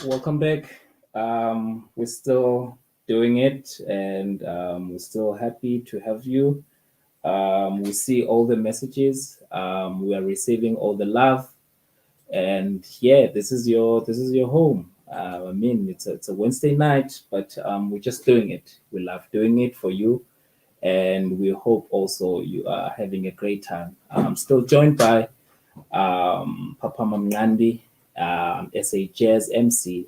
Welcome back. We're still doing it, and we're still happy to have you. We see all the messages. We are receiving all the love, and yeah, this is your home. I mean, it's a Wednesday night, but we're just doing it. We love doing it for you, and we hope also you are having a great time. I'm still joined by Papa Mamnandi, as a jazz MC,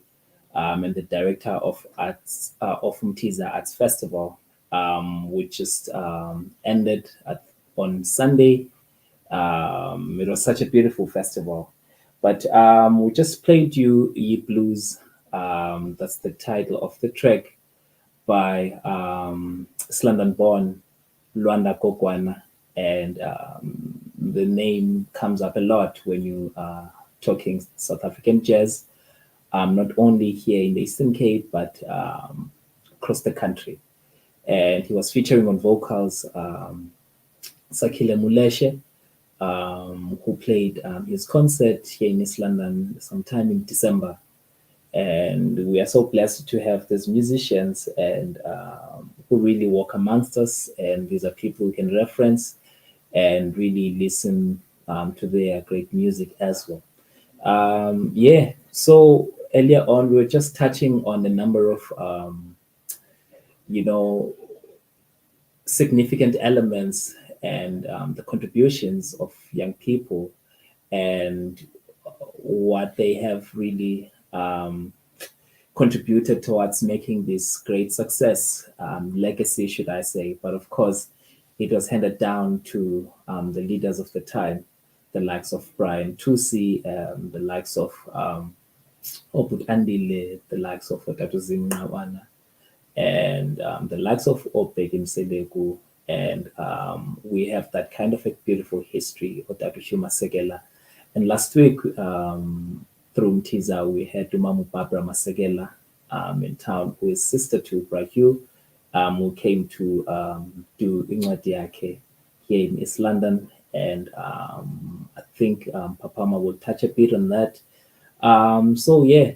and the director of arts of Mtiza Arts Festival, which just ended on Sunday. It was such a beautiful festival. But we just played you Ye Blues. That's the title of the track by London born Luanda Kokwana. And the name comes up a lot when you are talking South African jazz, not only here in the Eastern Cape, but across the country. And he was featuring on vocals Sakile Muleshe, who played his concert here in East London sometime in December. And we are so blessed to have these musicians and who really walk amongst us. And these are people we can reference and really listen to their great music as well. Yeah, so earlier on, we were just touching on the number of, you know, significant elements and the contributions of young people and what they have really contributed towards making this great success, legacy, should I say. But of course, it was handed down to the leaders of the time, the likes of Brian Tusi, the likes of Obut Andile, the likes of Otatuzim Nawana, and the likes of Obegim Selegu. And we have that kind of a beautiful history of Datushima Segela. And last week, through Mtiza, we had Dumamu Barbara Masegela in town, who is sister to Brahu, who came to do Ingwadiake here in East London. And I think Papama will touch a bit on that. So, yeah,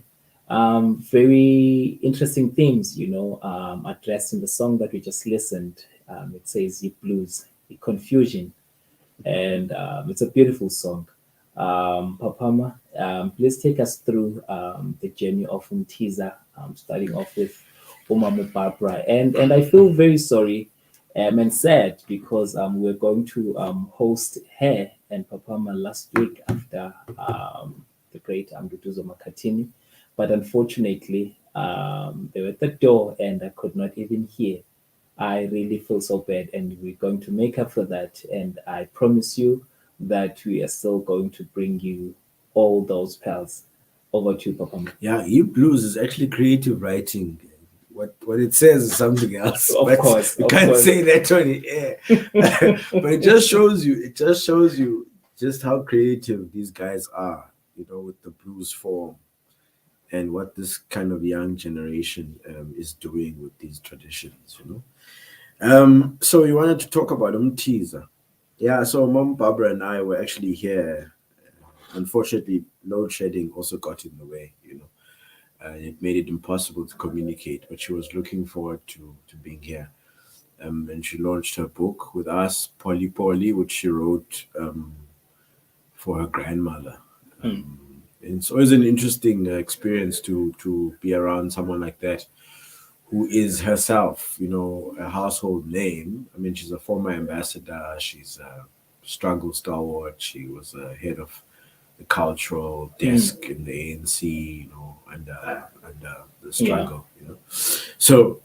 very interesting themes, addressed in the song that we just listened. It says "Ye Blues, Ye Confusion," and it's a beautiful song. Papama, please take us through the journey of Mtiza, starting off with Umamu Barbara. And I feel very sorry and sad because we're going to host her and Papama last week after the great Amduduzo Makatini. But unfortunately, they were at the door and I could not even hear. I really feel so bad, and we're going to make up for that. And I promise you that we are still going to bring you all those pals. Over to you, Papa. Yeah, Ye Blues is actually creative writing. What it says is something else. Of but course, you of can't course. say that on the air. But it just shows you just how creative these guys are, with the blues form and what this kind of young generation is doing with these traditions. So you wanted to talk about Mtiza. Yeah, so Mom Barbara and I were actually here. Unfortunately, load shedding also got in the way. It made it impossible to communicate, but she was looking forward to being here. And she launched her book with us, Polly Polly, which she wrote for her grandmother. And it's always an interesting experience to be around someone like that, who is herself, a household name. I mean, she's a former ambassador. She's a struggle stalwart. She was head of the cultural desk in the ANC, under the struggle. So,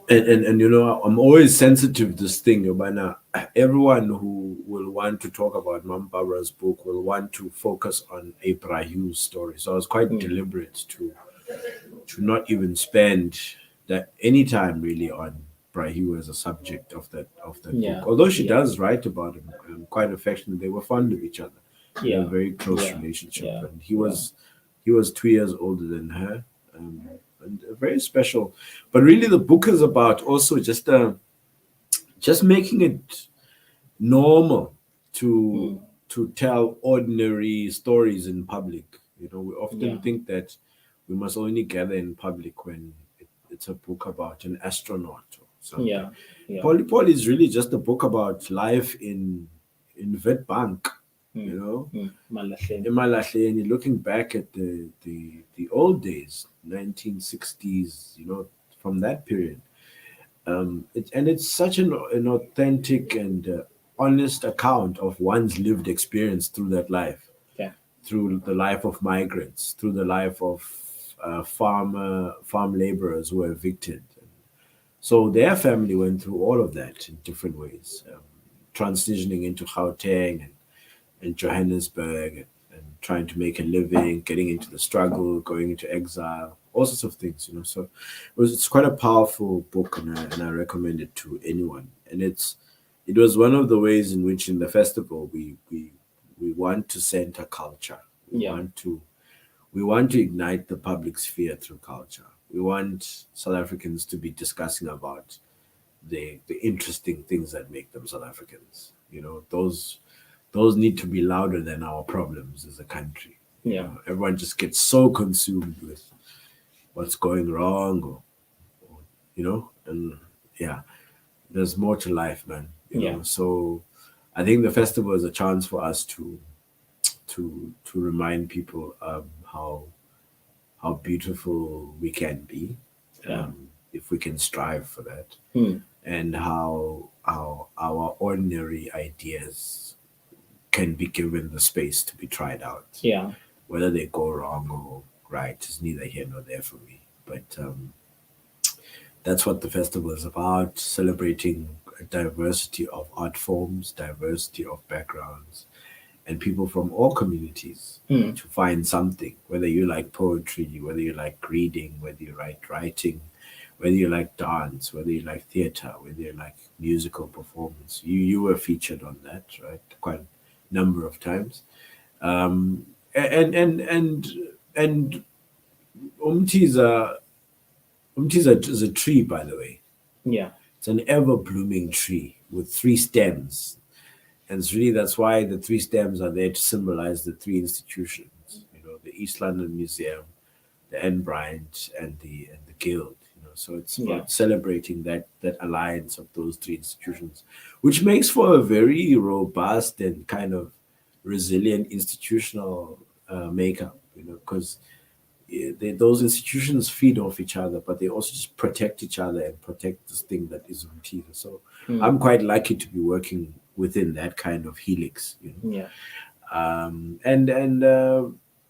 and I'm always sensitive to this thing, Yobana. Everyone who will want to talk about Mam Barbara's book will want to focus on Abrahu's story. So I was quite deliberate to not even spend that any time really on Brahu as a subject of that book. Although she does write about him quite affectionately. They were fond of each other. They had a very close relationship. And he was 2 years older than her. And very special. But really the book is about also just just making it normal Mm. to tell ordinary stories in public. You know, we often Yeah. think that we must only gather in public when it's a book about an astronaut or something. Yeah. Yeah. Paul is really just a book about life in Witbank, you Mm. know, Malahleni. Imalahleni, looking back at the old days, 1960s, you know, from that period. And it's such an authentic and honest account of one's lived experience through that life, Yeah. through the life of migrants, through the life of farm laborers who were evicted. So their family went through all of that in different ways, transitioning into Gauteng and Johannesburg and trying to make a living, getting into the struggle, going into exile, all sorts of things, you know. So it's quite a powerful book, and I recommend it to anyone. And it was one of the ways in which in the festival we want to center culture. Yeah. We want to ignite the public sphere through culture. We want South Africans to be discussing about the interesting things that make them South Africans. You know, those need to be louder than our problems as a country. You Yeah. know, everyone just gets so consumed with what's going wrong, or you know, and yeah, there's more to life, man. You Yeah. know, so I think the festival is a chance for us to remind people how beautiful we can be, Yeah. if we can strive for that, Mm. and how our ordinary ideas can be given the space to be tried out. Yeah. Whether they go wrong or right is neither here nor there for me. But that's what the festival is about, celebrating a diversity of art forms, diversity of backgrounds, and people from all communities Mm. to find something, whether you like poetry, whether you like reading, whether you like writing, whether you like dance, whether you like theater, whether you like musical performance. You were featured on that, right? Quite a number of times. Um, and Umti is a tree, by the way. Yeah. It's an ever blooming tree with three stems. And it's really that's why the three stems are there to symbolize the three institutions, you know, the East London Museum, the Enbridge, and the Guild. You know, so it's Yeah. about celebrating that alliance of those three institutions, which makes for a very robust and kind of resilient institutional makeup. You know, because those institutions feed off each other, but they also just protect each other and protect this thing that is Umtida. So Mm. I'm quite lucky to be working within that kind of helix, you know. Yeah. And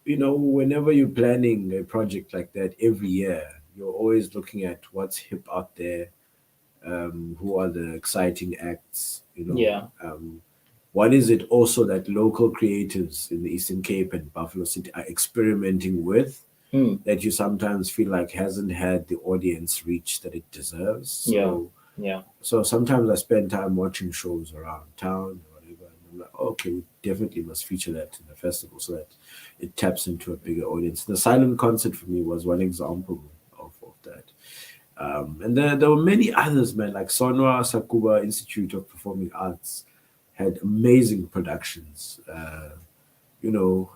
you know, whenever you're planning a project like that every year, you're always looking at what's hip out there, who are the exciting acts, you know. Yeah. What is it also that local creatives in the Eastern Cape and Buffalo City are experimenting with Mm. that you sometimes feel like hasn't had the audience reach that it deserves? Yeah. Yeah. So sometimes I spend time watching shows around town or whatever, and I'm like, okay, we definitely must feature that in the festival so that it taps into a bigger audience. The silent concert for me was one example of that. And there were many others, man, like Sonwa Sakuba Institute of Performing Arts had amazing productions. You know,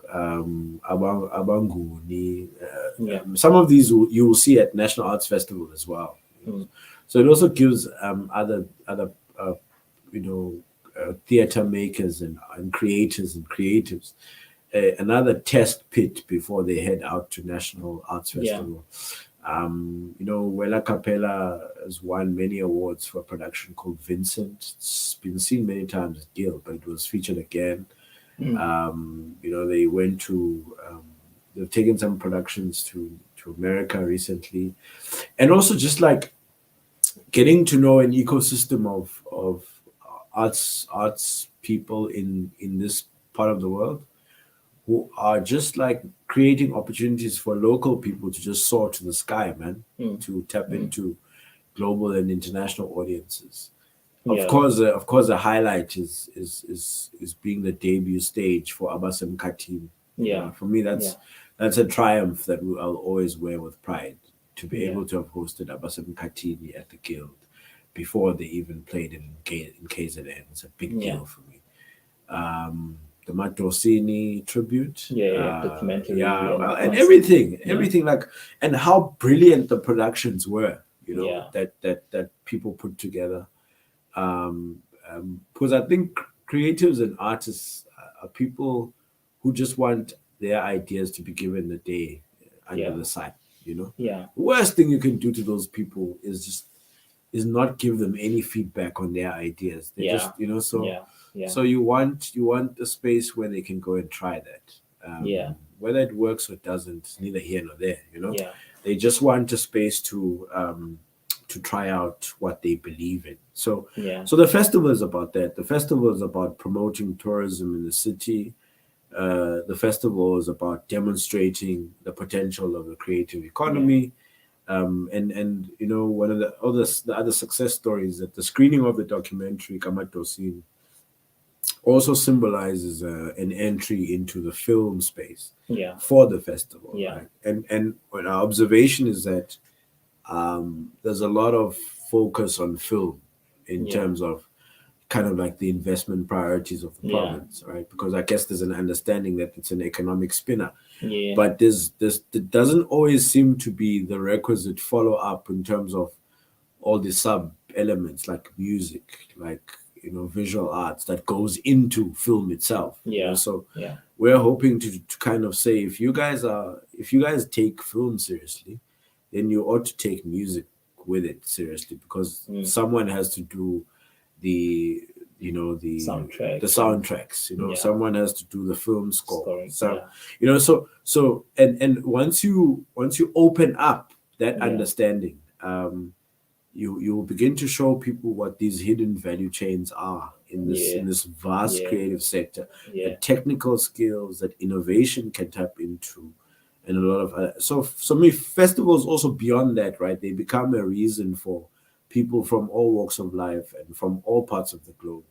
Abanguni. Yeah. Some of these you will see at National Arts Festival as well. You know. Mm. So it also gives other you know, theater makers and creators and creatives another test pit before they head out to National Arts Yeah. Festival. You know, Wela Capella has won many awards for a production called Vincent. It's been seen many times at Guild, but it was featured again. Mm. You know, they went to they've taken some productions to America recently, and also just like getting to know an ecosystem of arts people in this part of the world who are just like creating opportunities for local people to just soar to the sky, man, Mm. to tap Mm. into global and international audiences. Yeah. Of course, the highlight is being the debut stage for Abasem Katim. Yeah. For me, Yeah. that's a triumph that I'll always wear with pride to be Yeah. able to have hosted Abasem Katini at the Guild, before they even played in KZN. It's a big Yeah. deal for me. The Matosini tribute. Yeah, documentary Yeah, and well, and concert. everything, Yeah. like, and how brilliant the productions were, Yeah. that people put together. Because I think creatives and artists are people who just want their ideas to be given the day under Yeah. the sun. Yeah. The worst thing you can do to those people is not give them any feedback on their ideas. They Yeah. just. So Yeah. Yeah. so you want a space where they can go and try that. Yeah. Whether it works or doesn't, neither here nor there. Yeah. They just want a space to try out what they believe in. So Yeah. so the festival is about that. The festival is about promoting tourism in the city. The festival is about demonstrating the potential of the creative Yeah. economy. And one of the other success stories, that the screening of the documentary Kamatosin also symbolizes an entry into the film space Yeah. for the festival, Yeah. right? And what our observation is that there's a lot of focus on film in Yeah. terms of kind of like the investment priorities of the Yeah. province, right? Because I guess there's an understanding that it's an economic spinner, Yeah. but there doesn't always seem to be the requisite follow up in terms of all the sub elements like music, like visual arts that goes into film itself. Yeah. So Yeah. we're hoping to kind of say, if you guys take film seriously, then you ought to take music with it seriously, because someone has to do the the Soundtracks. soundtracks. Yeah. Someone has to do the film score. Scoring. So Yeah. and once you open up that Yeah. understanding, you will begin to show people what these hidden value chains are in this Yeah. vast Yeah. creative sector, Yeah. the technical skills that innovation can tap into, and a lot of so me festivals also beyond that, right? They become a reason for people from all walks of life and from all parts of the globe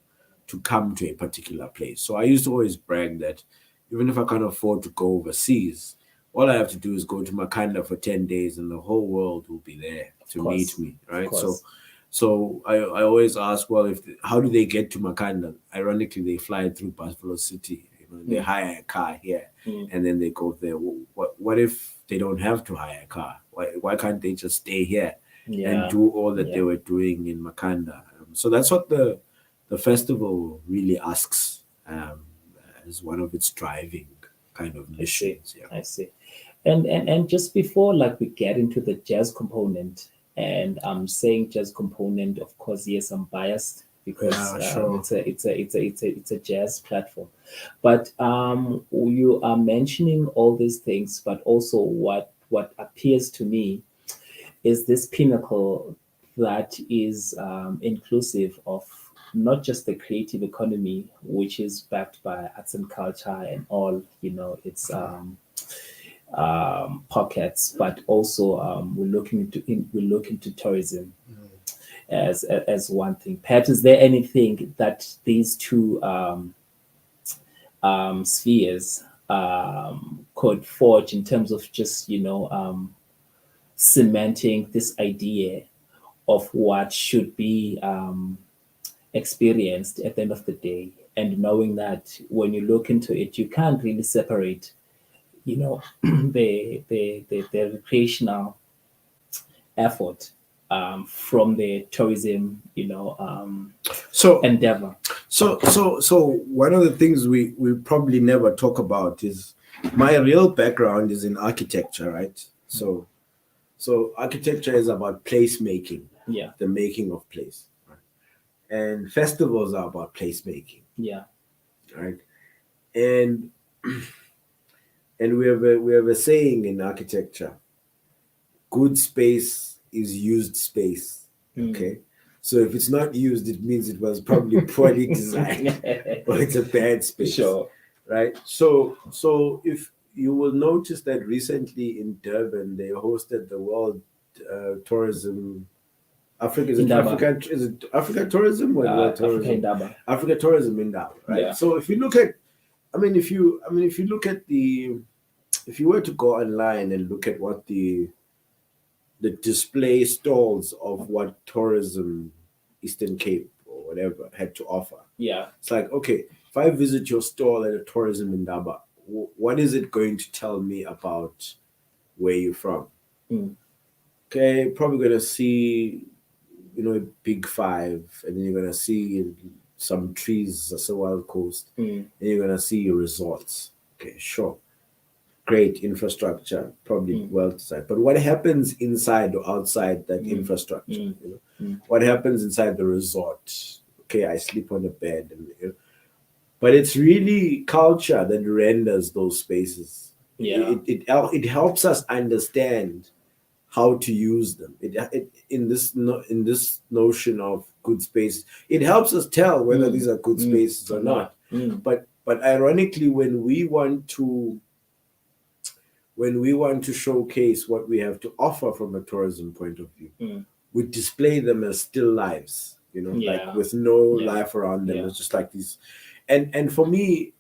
to come to a particular place. So I used to always brag that even if I can't afford to go overseas, all I have to do is go to Makanda for 10 days and the whole world will be there to course. meet me, right? Of course. So I always ask, well, how do they get to Makanda? Ironically, they fly through Buffalo City. They hire a car here and then they go there. What if they don't have to hire a car? Why can't they just stay here Yeah. and do all that Yeah. they were doing in Makanda? So that's what the festival really asks, as one of its driving kind of missions. Yeah. I see. And just before like we get into the jazz component, and I'm saying jazz component, of course, yes, I'm biased because Yeah, sure. it's a jazz platform. But you are mentioning all these things, but also what appears to me is this pinnacle that is inclusive of not just the creative economy, which is backed by arts and culture and all, its pockets, but also we look into tourism as one thing. Perhaps is there anything that these two spheres could forge in terms of just cementing this idea of what should be experienced at the end of the day, and knowing that when you look into it, you can't really separate, the recreational effort from the tourism, So endeavor. So one of the things we probably never talk about is my real background is in architecture, right? So architecture is about place making, Yeah, the making of place, right? And festivals are about place making, yeah, right? And we have a saying in architecture: good space is used space. Okay. So if it's not used, it means it was probably poorly designed or it's a bad space. sure. Right? So if you will notice that recently in Durban they hosted the World Tourism Africa is it Indaba. Africa is it Africa Tourism or World Africa Tourism? Indaba. Africa Tourism in that, right? Yeah. So if you look at if you look at if you were to go online and look at what the display stalls of what tourism Eastern Cape or whatever had to offer. Yeah. It's like, okay, if I visit your stall at a tourism indaba, what is it going to tell me about where you're from? Mm. Okay, probably gonna see, a big five, and then you're gonna see some trees, that's a wild coast, Mm. and you're gonna see resorts. Okay, sure, great infrastructure, probably Mm. well designed. But what happens inside or outside that Mm. infrastructure? Mm. Mm. What happens inside the resort? Okay, I sleep on a bed, but it's really culture that renders those spaces. Yeah. It helps us understand how to use them. In this notion of good space, it helps us tell whether these are good spaces or not. But ironically, when we want to showcase what we have to offer from a tourism point of view, we display them as still lives, like with no life around them. It's just like these, and for me,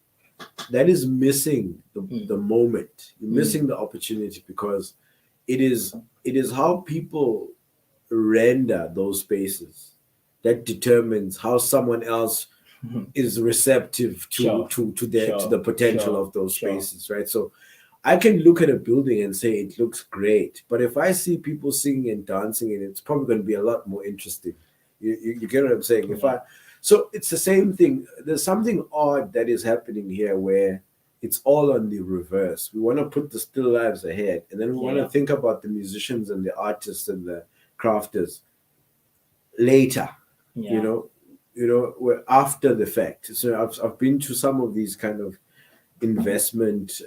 that is missing the moment. You're missing the opportunity because it is how people render those spaces that determines how someone else is receptive to the potential of those spaces, right? So I can look at a building and say it looks great, but if I see people singing and dancing in it, it's probably going to be a lot more interesting. You get what I'm saying? So it's the same thing. There's something odd that is happening here where it's all on the reverse. We want to put the still lives ahead, and then we want to think about the musicians and the artists and the crafters later. We're after the fact. So I've been to some of these kind of investment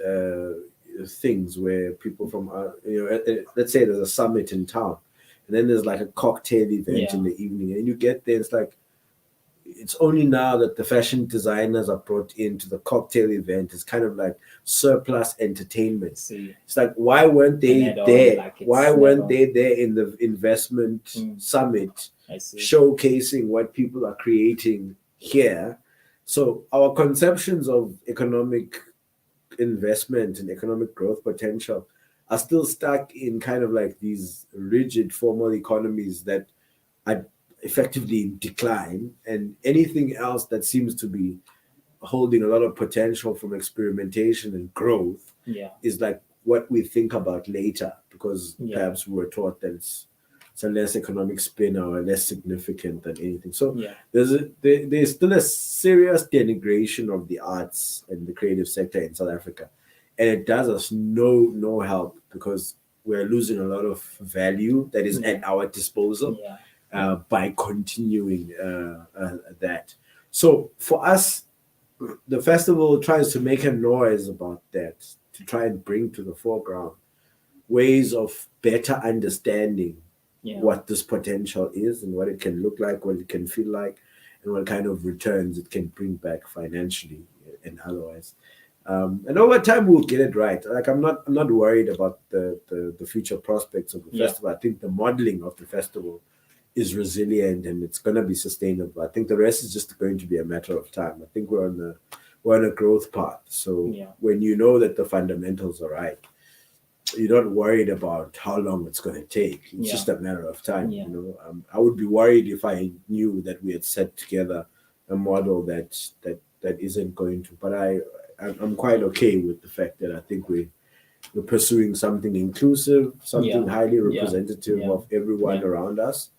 things where people from let's say there's a summit in town, and then there's like a cocktail event in the evening, and you get there, it's like it's only now that the fashion designers are brought into the cocktail event. It's kind of like surplus entertainment. It's like, why weren't they there? Why weren't they there in the investment summit showcasing what people are creating here? So our conceptions of economic investment and economic growth potential are still stuck in kind of like these rigid formal economies that are effectively in decline, and anything else that seems to be holding a lot of potential from experimentation and growth is like what we think about later, because perhaps we were taught that it's a less economic spin or less significant than anything. So there's still a serious denigration of the arts and the creative sector in South Africa, and it does us no help because we're losing a lot of value that is at our disposal by continuing that. So for us, the festival tries to make a noise about that, to try and bring to the foreground ways of better understanding what this potential is and what it can look like, what it can feel like, and what kind of returns it can bring back financially and otherwise. And over time we'll get it right. Like I'm not worried about the future prospects of the festival. I think the modeling of the festival is resilient and it's going to be sustainable. I think the rest is just going to be a matter of time. I think we're on a growth path. So when you know that the fundamentals are right, you're not worried about how long it's going to take. It's just a matter of time. I would be worried if I knew that we had set together a model that isn't going to. But I'm quite okay with the fact that I think we're pursuing something inclusive, something highly representative of everyone around us.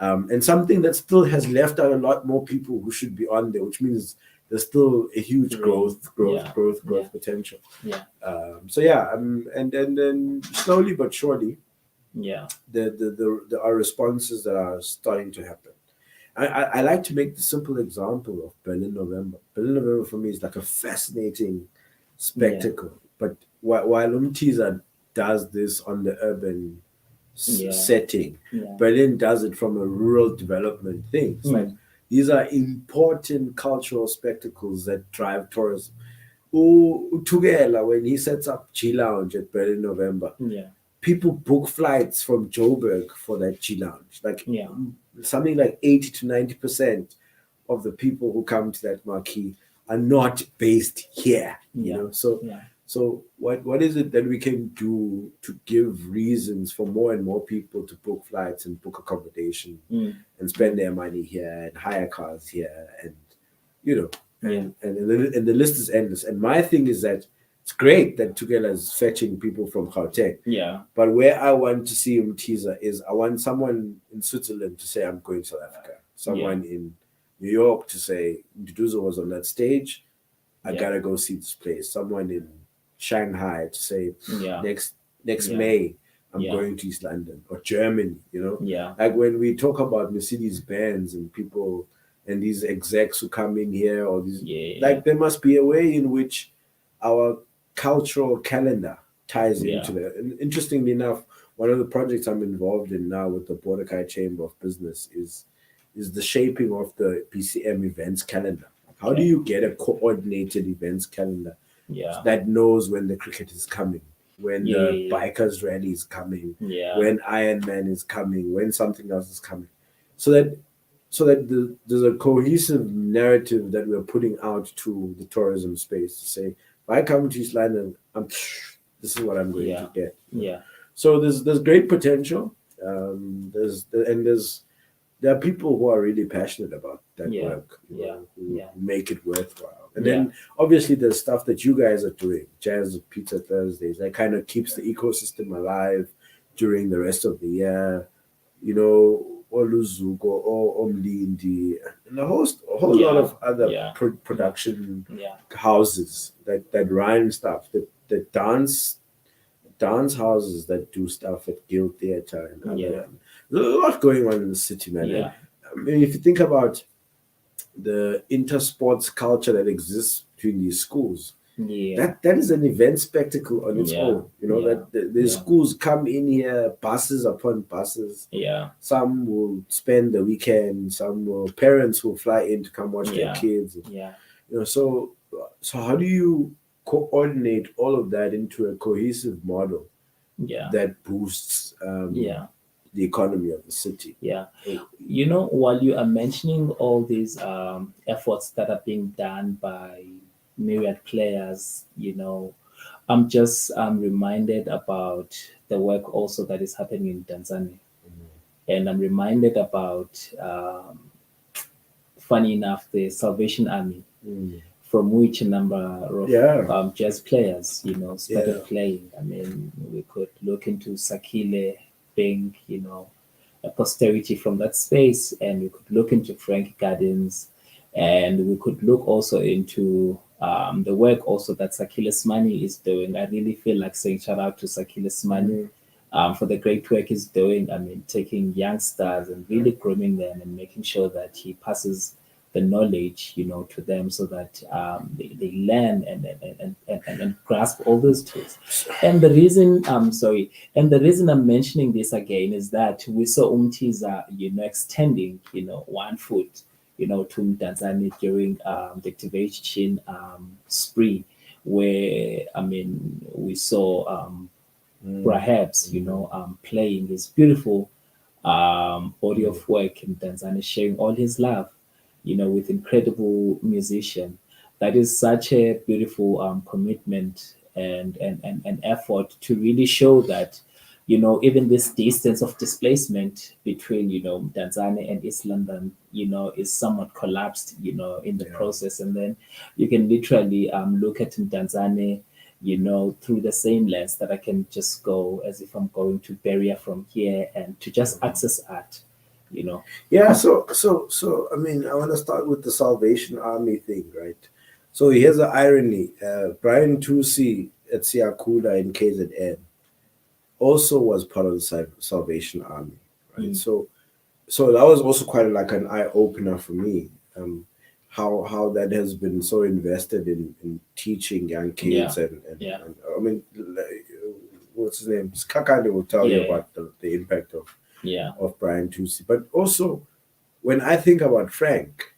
And something that still has left out a lot more people who should be on there, which means there's still a huge growth potential. And then slowly but surely, there are responses that are starting to happen. I like to make the simple example of Berlin November. Berlin November for me is like a fascinating spectacle. But while Umtiza does this on the urban setting, Berlin does it from a rural development thing. It's like these are important cultural spectacles that drive tourism. Tugela, when he sets up G Lounge at Berlin November, people book flights from Joburg for that G Lounge. Like something like 80 to 90% of the people who come to that marquee are not based here. So what is it that we can do to give reasons for more and more people to book flights and book accommodation Mm. and spend their money here and hire cars here and you know Yeah. and the list is endless. And my thing is that it's great that Tugela is fetching people from Gauteng, Yeah. but where I want to see him teaser is I want someone in Switzerland to say I'm going to South Africa, someone in New York to say Duduzo was on that stage, I Yeah. gotta go see this place. Someone in Shanghai to say Yeah. next Yeah. May I'm Yeah. going to East London or Germany. Yeah. Like when we talk about Mercedes Benz and people and these execs who come in here or these Yeah. like there must be a way in which our cultural calendar ties Yeah. into that. And interestingly enough, one of the projects I'm involved in now with the Bordekai Chamber of Business is the shaping of the PCM events calendar. How do Okay. you get a coordinated events calendar Yeah. that knows when the cricket is coming, when Yeah. the Yeah. bikers rally is coming, Yeah. when Iron Man is coming, when something else is coming, so that there's a cohesive narrative that we're putting out to the tourism space to say, if I come to East London, this is what I'm going Yeah. to get. Yeah. So there's great potential. There are people who are really passionate about that Yeah. work, Yeah. who Yeah. make it worthwhile. And Yeah. then obviously there's stuff that you guys are doing, Jazz Pizza Thursdays, that kind of keeps the ecosystem alive during the rest of the year. Oluzuko or Omlindi, and a whole lot Yeah. of other Yeah. production Yeah. houses that rhyme stuff, that dance houses that do stuff at Guild Theatre and other. Yeah. There's a lot going on in the city, man. Yeah. And, I mean, if you think about the intersports culture that exists between these schools, Yeah. that is an event spectacle on its Yeah. own. Yeah. That the Yeah. schools come in here, buses upon buses. Yeah. Some will spend the weekend. Parents will fly in to come watch their Yeah. kids. Yeah. So how do you coordinate all of that into a cohesive model Yeah. that boosts Yeah. the economy of the city? Yeah. While you are mentioning all these efforts that are being done by myriad players, I'm just reminded about the work also that is happening in Tanzania. And I'm reminded about, funny enough, the Salvation Army, Mm. from which a number of Yeah. jazz players, started Yeah. playing. I mean, we could look into Sakile being, a posterity from that space, and we could look into Frank Gardens, and we could look also into the work also that Sakile Smani is doing. I really feel like saying shout out to Sakile Smani for the great work he's doing. I mean, taking youngsters and really grooming them and making sure that he passes the knowledge, to them so that they learn and grasp all those tools. And the reason, I'm mentioning this again is that we saw Umtiza, extending, 1 foot, to Tanzania during the activation spree, where, I mean, we saw perhaps, playing his beautiful body of work in Tanzania, sharing all his love, with incredible musician. That is such a beautiful commitment and effort to really show that, even this distance of displacement between, Tanzania and East London, is somewhat collapsed, in the process. And then you can literally look at Tanzania, through the same lens that I can just go as if I'm going to Beria from here and to just access art, Yeah, so I mean, I want to start with the Salvation Army thing, right? So here's the irony. Brian Tusi at Siakula in KZN also was part of the Salvation Army, right? So that was also quite like an eye opener for me. How that has been so invested in teaching young kids and I mean, what's his name? Kakande will tell you about the impact of Brian Tusi, but also when I think about Frank,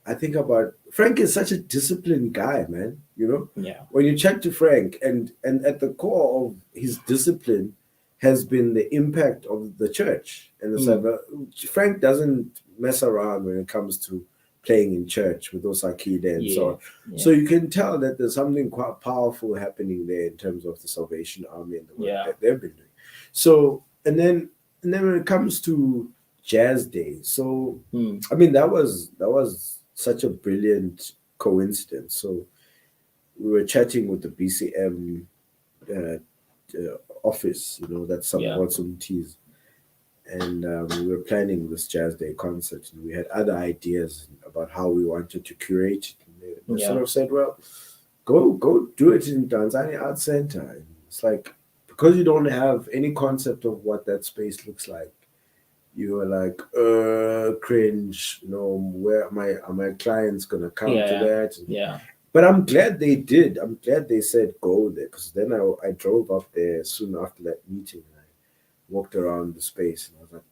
I think about Frank is such a disciplined guy, man. Yeah. When you check to Frank, and at the core of his discipline has been the impact of the church and the Frank doesn't mess around when it comes to playing in church with Osakide and so Yeah. on. Yeah. So you can tell that there's something quite powerful happening there in terms of the Salvation Army and the work Yeah. that they've been doing. So and then when it comes to Jazz Day, so Mm. I mean that was such a brilliant coincidence. So we were chatting with the BCM uh, office, that's some Yeah. awesome teas, and we were planning this Jazz Day concert, and we had other ideas about how we wanted to curate it. And they sort Yeah. of said, "Well, go do it in Tanzania Art Center." And it's like, because you don't have any concept of what that space looks like, you are like, cringe. Where are my clients gonna come to Yeah. that? Yeah. But I'm glad they did. I'm glad they said go there, because then I drove up there soon after that meeting. And I walked around the space and I was like,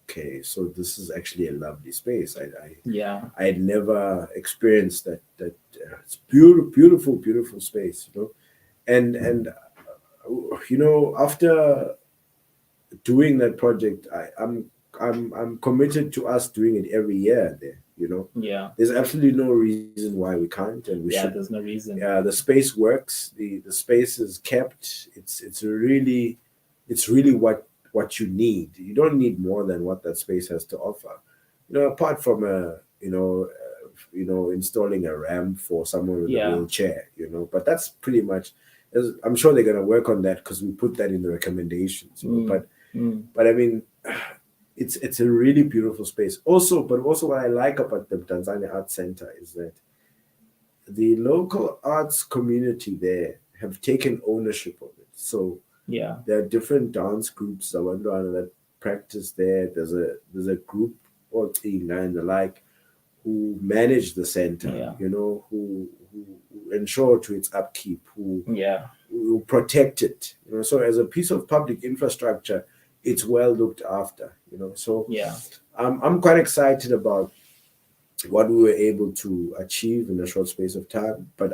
okay, so this is actually a lovely space. Yeah. I had never experienced that. It's beautiful, beautiful, beautiful space. And after doing that project, I'm committed to us doing it every year there. Yeah. There's absolutely no reason why we can't, and we Yeah. should. There's no reason. The space works. The space is kept. It's really what you need. You don't need more than what that space has to offer. Apart from installing a ramp for someone with a Yeah. wheelchair. But that's pretty much. I'm sure they're gonna work on that, because we put that in the recommendations. Mm. But Mm. but I mean, it's a really beautiful space. But also what I like about the Tanzania Art Center is that the local arts community there have taken ownership of it. So Yeah. there are different dance groups that practice there. There's a group or Tinga and the like who manage the center, Yeah. who ensure to its upkeep, who Yeah. who protect it. So as a piece of public infrastructure, it's well looked after. So Yeah. I'm quite excited about what we were able to achieve in a short space of time. But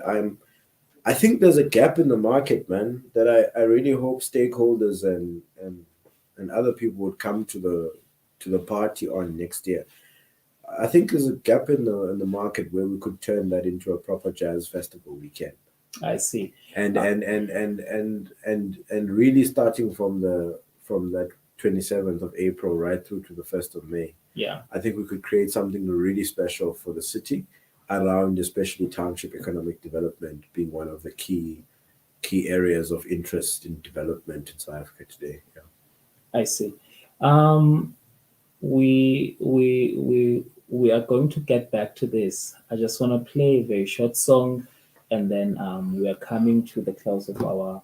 I think there's a gap in the market, man, that I really hope stakeholders and other people would come to the party on next year. I think there's a gap in the market where we could turn that into a proper jazz festival weekend. I see. And Uh, and and and and and really starting from that 27th of April right through to the 1st of May. yeah. I think we could create something really special for the city around, especially township economic development being one of the key areas of interest in development in South Africa today. Yeah. I see. Um, we are going to get back to this. I just want to play a very short song, and then we are coming to the close of our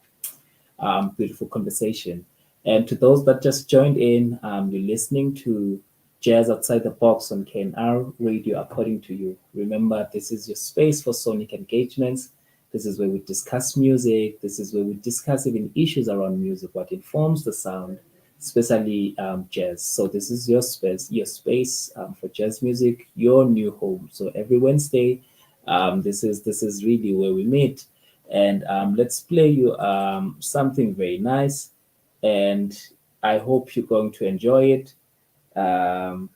beautiful conversation. And to those that just joined in, you're listening to Jazz Outside the Box on KNR Radio, according to you. Remember, this is your space for sonic engagements. This is where we discuss music. This is where we discuss even issues around music, what informs the sound, especially jazz. So this is your space for jazz music, your new home. So every Wednesday, this is really where we meet, and let's play you something very nice, and I hope you're going to enjoy it. Um,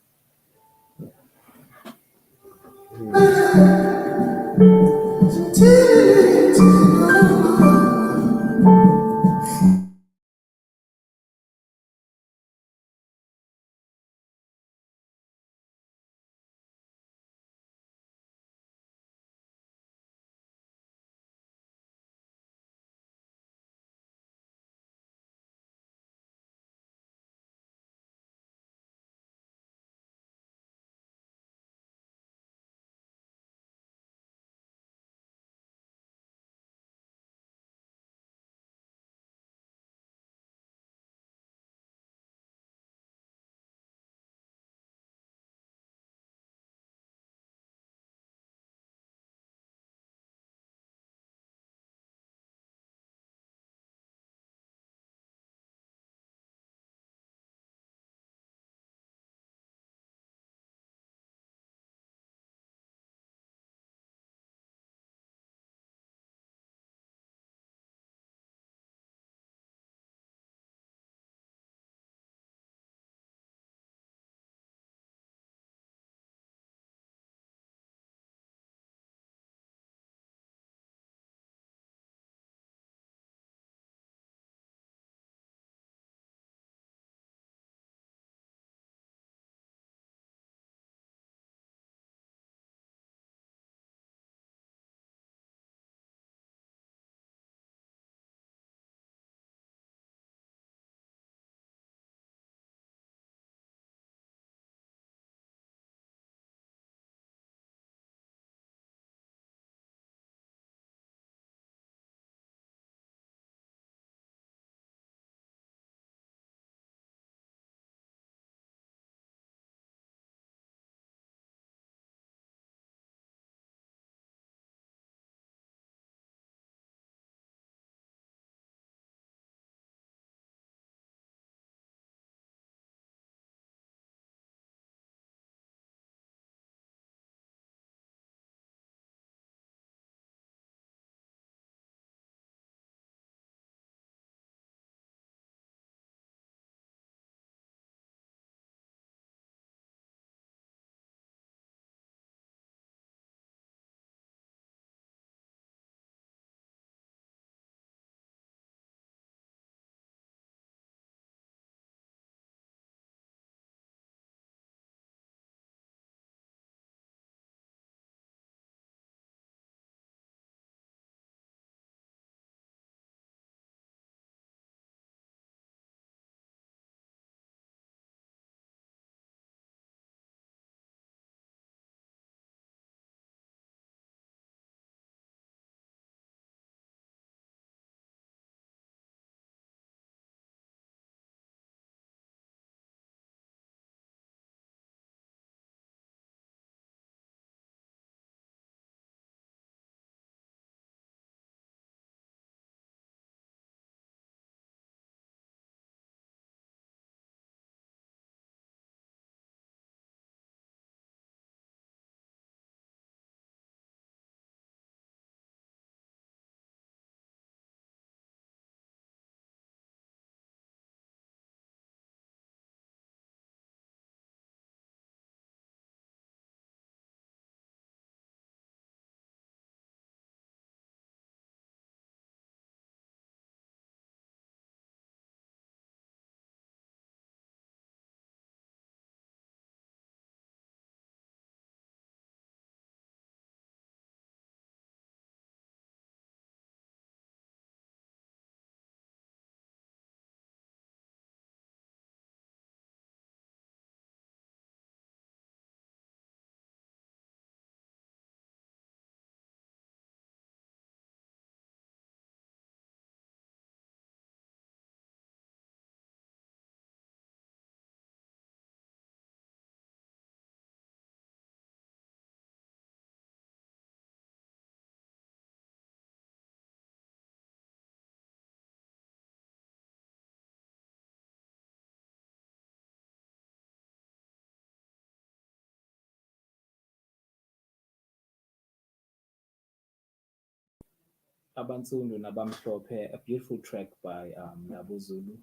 Abansundu Nabamhlophe, a beautiful track by Nabo Zulu,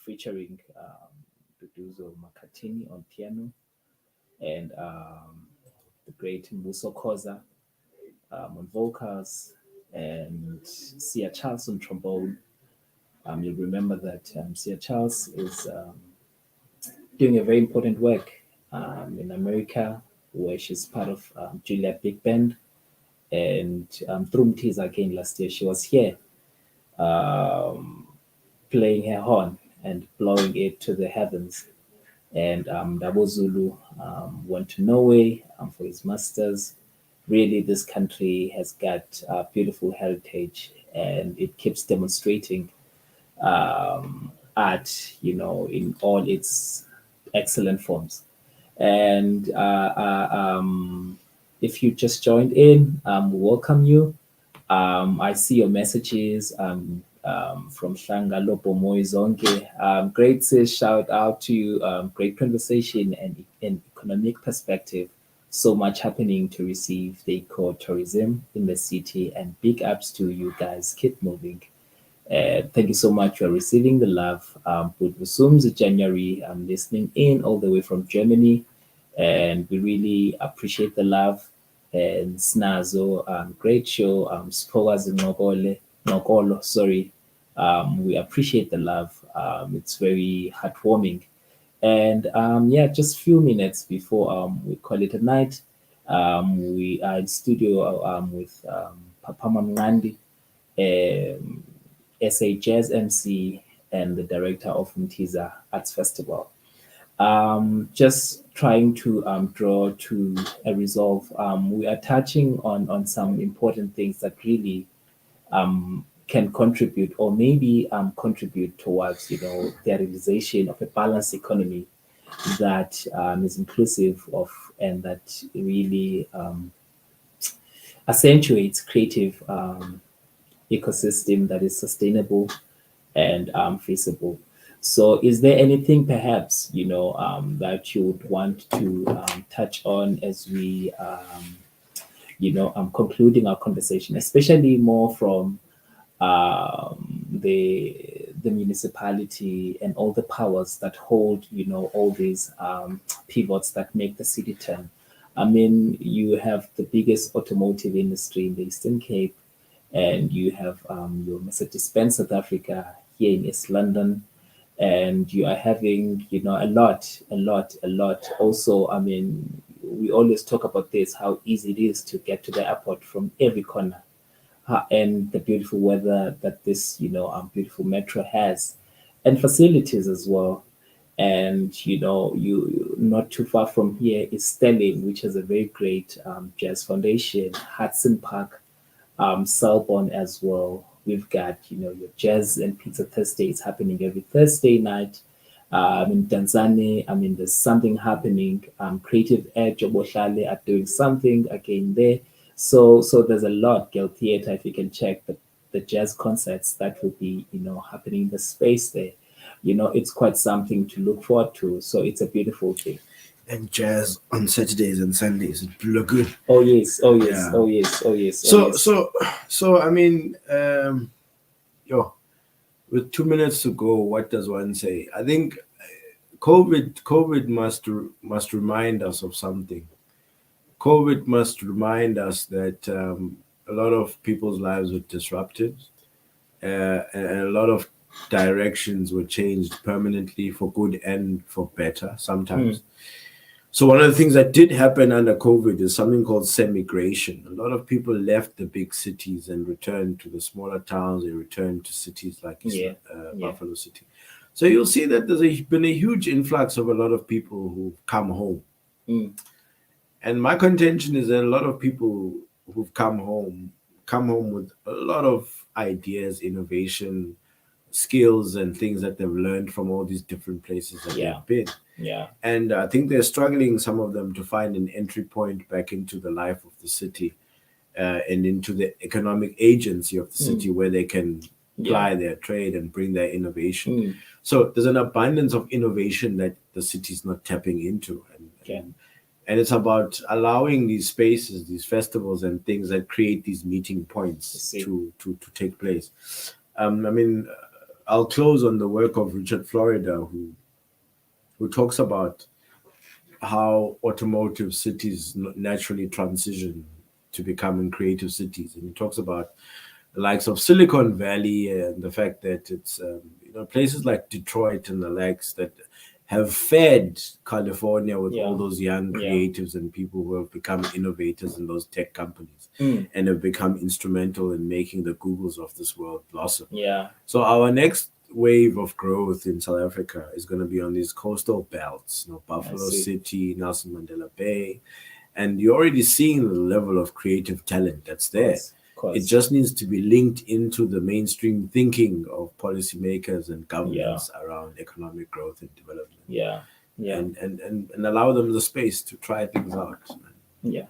featuring Duduzo Makatini on piano and the great Mbuso Khoza on vocals and Sia Charles on trombone. You'll remember that Sia Charles is doing a very important work in America, where she's part of Juliet Big Band. And through Mtiza again last year, she was here um, playing her horn and blowing it to the heavens. And Dabo Zulu went to Norway for his masters. Really, this country has got beautiful heritage, and it keeps demonstrating art, in all its excellent forms. And if you just joined in, we welcome you. I see your messages from Shanga Lopo Moizonke. Great to shout out to you. Great conversation and economic perspective. So much happening to receive the eco-tourism in the city, and big ups to you guys. Keep moving. Thank you so much for receiving the love. Budvusum's January, I'm listening in all the way from Germany, and we really appreciate the love. And Snazo, great show. Spogazi Nokolo, sorry. We appreciate the love. It's very heartwarming. And yeah, just few minutes before we call it a night, we are in studio with Papa Mamngandi, um, SA Jazz MC and the director of Mtiza Arts Festival. Just trying to draw to a resolve. We are touching on some important things that really can contribute or maybe contribute towards the realization of a balanced economy that is inclusive of and that really accentuates creative ecosystem that is sustainable and feasible. So, is there anything perhaps that you would want to touch on as we concluding our conversation, especially more from the municipality and all the powers that hold all these pivots that make the city turn. I mean, you have the biggest automotive industry in the Eastern Cape, and you have your Mercedes-Benz South Africa here in East London, and you are having a lot. Also, I mean, we always talk about this, how easy it is to get to the airport from every corner, and the beautiful weather that this beautiful metro has, and facilities as well. And you not too far from here is Sterling, which has a very great jazz foundation. Hudson Park, Selborne as well. We've got your jazz and pizza Thursdays happening every Thursday night. In Tanzania, I mean, there's something happening. Creative Edge Oboshale are doing something again there. So there's a lot. Guild Theatre, if you can check the jazz concerts that will be happening in the space there. It's quite something to look forward to. So it's a beautiful thing. And jazz on Saturdays and Sundays. It look good. Oh yes, oh yes, Yeah. oh yes, oh yes. So oh, yes. so I mean, with 2 minutes to go, what does one say? I think COVID must remind us of something. COVID must remind us that a lot of people's lives were disrupted, and a lot of directions were changed permanently for good and for better sometimes. So one of the things that did happen under COVID is something called semigration. A lot of people left the big cities and returned to the smaller towns. They returned to cities like Yeah. Buffalo City. So you'll see that there's been a huge influx of a lot of people who've come home. Mm. And my contention is that a lot of people who've come home with a lot of ideas, innovation, skills, and things that they've learned from all these different places that Yeah. they've been. Yeah. And I think they're struggling, some of them, to find an entry point back into the life of the city and into the economic agency of the city where they can ply their trade and bring their innovation. So there's an abundance of innovation that the city's not tapping into. Yeah. and it's about allowing these spaces, these festivals, and things that create these meeting I points see. to take place. I mean, I'll close on the work of Richard Florida, who talks about how automotive cities naturally transition to becoming creative cities, and he talks about the likes of Silicon Valley and the fact that it's places like Detroit and the likes that have fed California with all Yeah. those young Yeah. creatives and people who have become innovators in those tech companies Mm. and have become instrumental in making the Googles of this world blossom. Yeah. So our next wave of growth in South Africa is going to be on these coastal belts, I Buffalo see. City, Nelson Mandela Bay, and you're already seeing the level of creative talent that's Of there. course. Of It course. just needs to be linked into the mainstream thinking of policymakers and Yeah. governments around economic growth and development, Yeah. Yeah. and allow them the space to try things out. Yeah.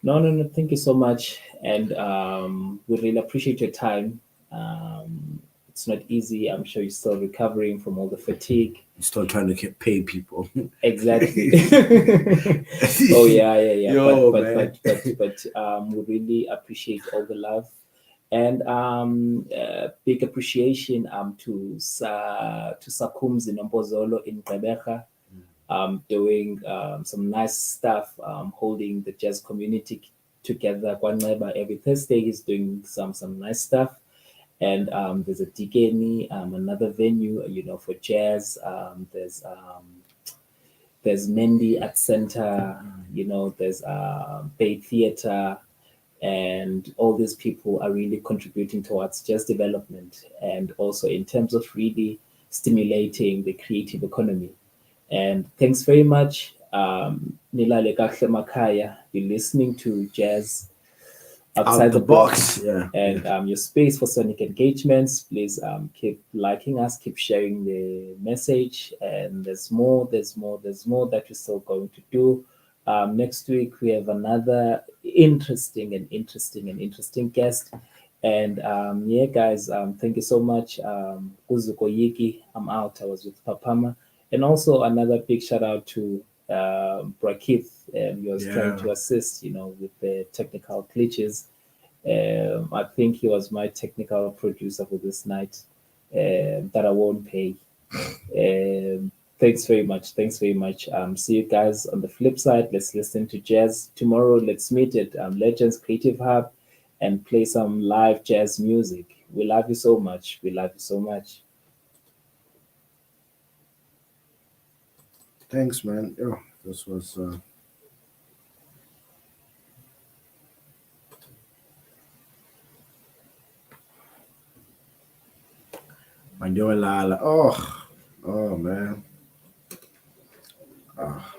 No, no, no. Thank you so much, and we really appreciate your time. It's not easy. I'm sure you're still recovering from all the fatigue. You're still trying to pay people. Exactly. Oh yeah, yeah, yeah. But Yo, but man. but but but we really appreciate all the love, and big appreciation to Sakumzi Nombozolo in Gqeberha, doing some nice stuff, holding the jazz community together. Kwanxeba every Thursday, he's doing some nice stuff. And there's a Dikeni, another venue, for jazz. There's Mendy at Center, there's Bay Theater, and all these people are really contributing towards jazz development and also in terms of really stimulating the creative economy. And thanks very much. Nilale Kahle Makaya. You're listening to Jazz Out Outside the the box. Box. Yeah. And your space for Sonic engagements. Please keep liking us, keep sharing the message. And there's more that we're still going to do. Next week, we have another interesting guest. And yeah, guys, thank you so much. Zuko Yigi, I'm out. I was with Papama. And also another big shout out to Brakith. He was trying Yeah. to assist, with the technical glitches. I think he was my technical producer for this night that I won't pay. Thanks very much. Thanks very much. See you guys on the flip side. Let's listen to jazz tomorrow. Let's meet at Legends Creative Hub and play some live jazz music. We love you so much. We love you so much. Thanks, man. Yo, this was Mandela. Oh, man. Ah.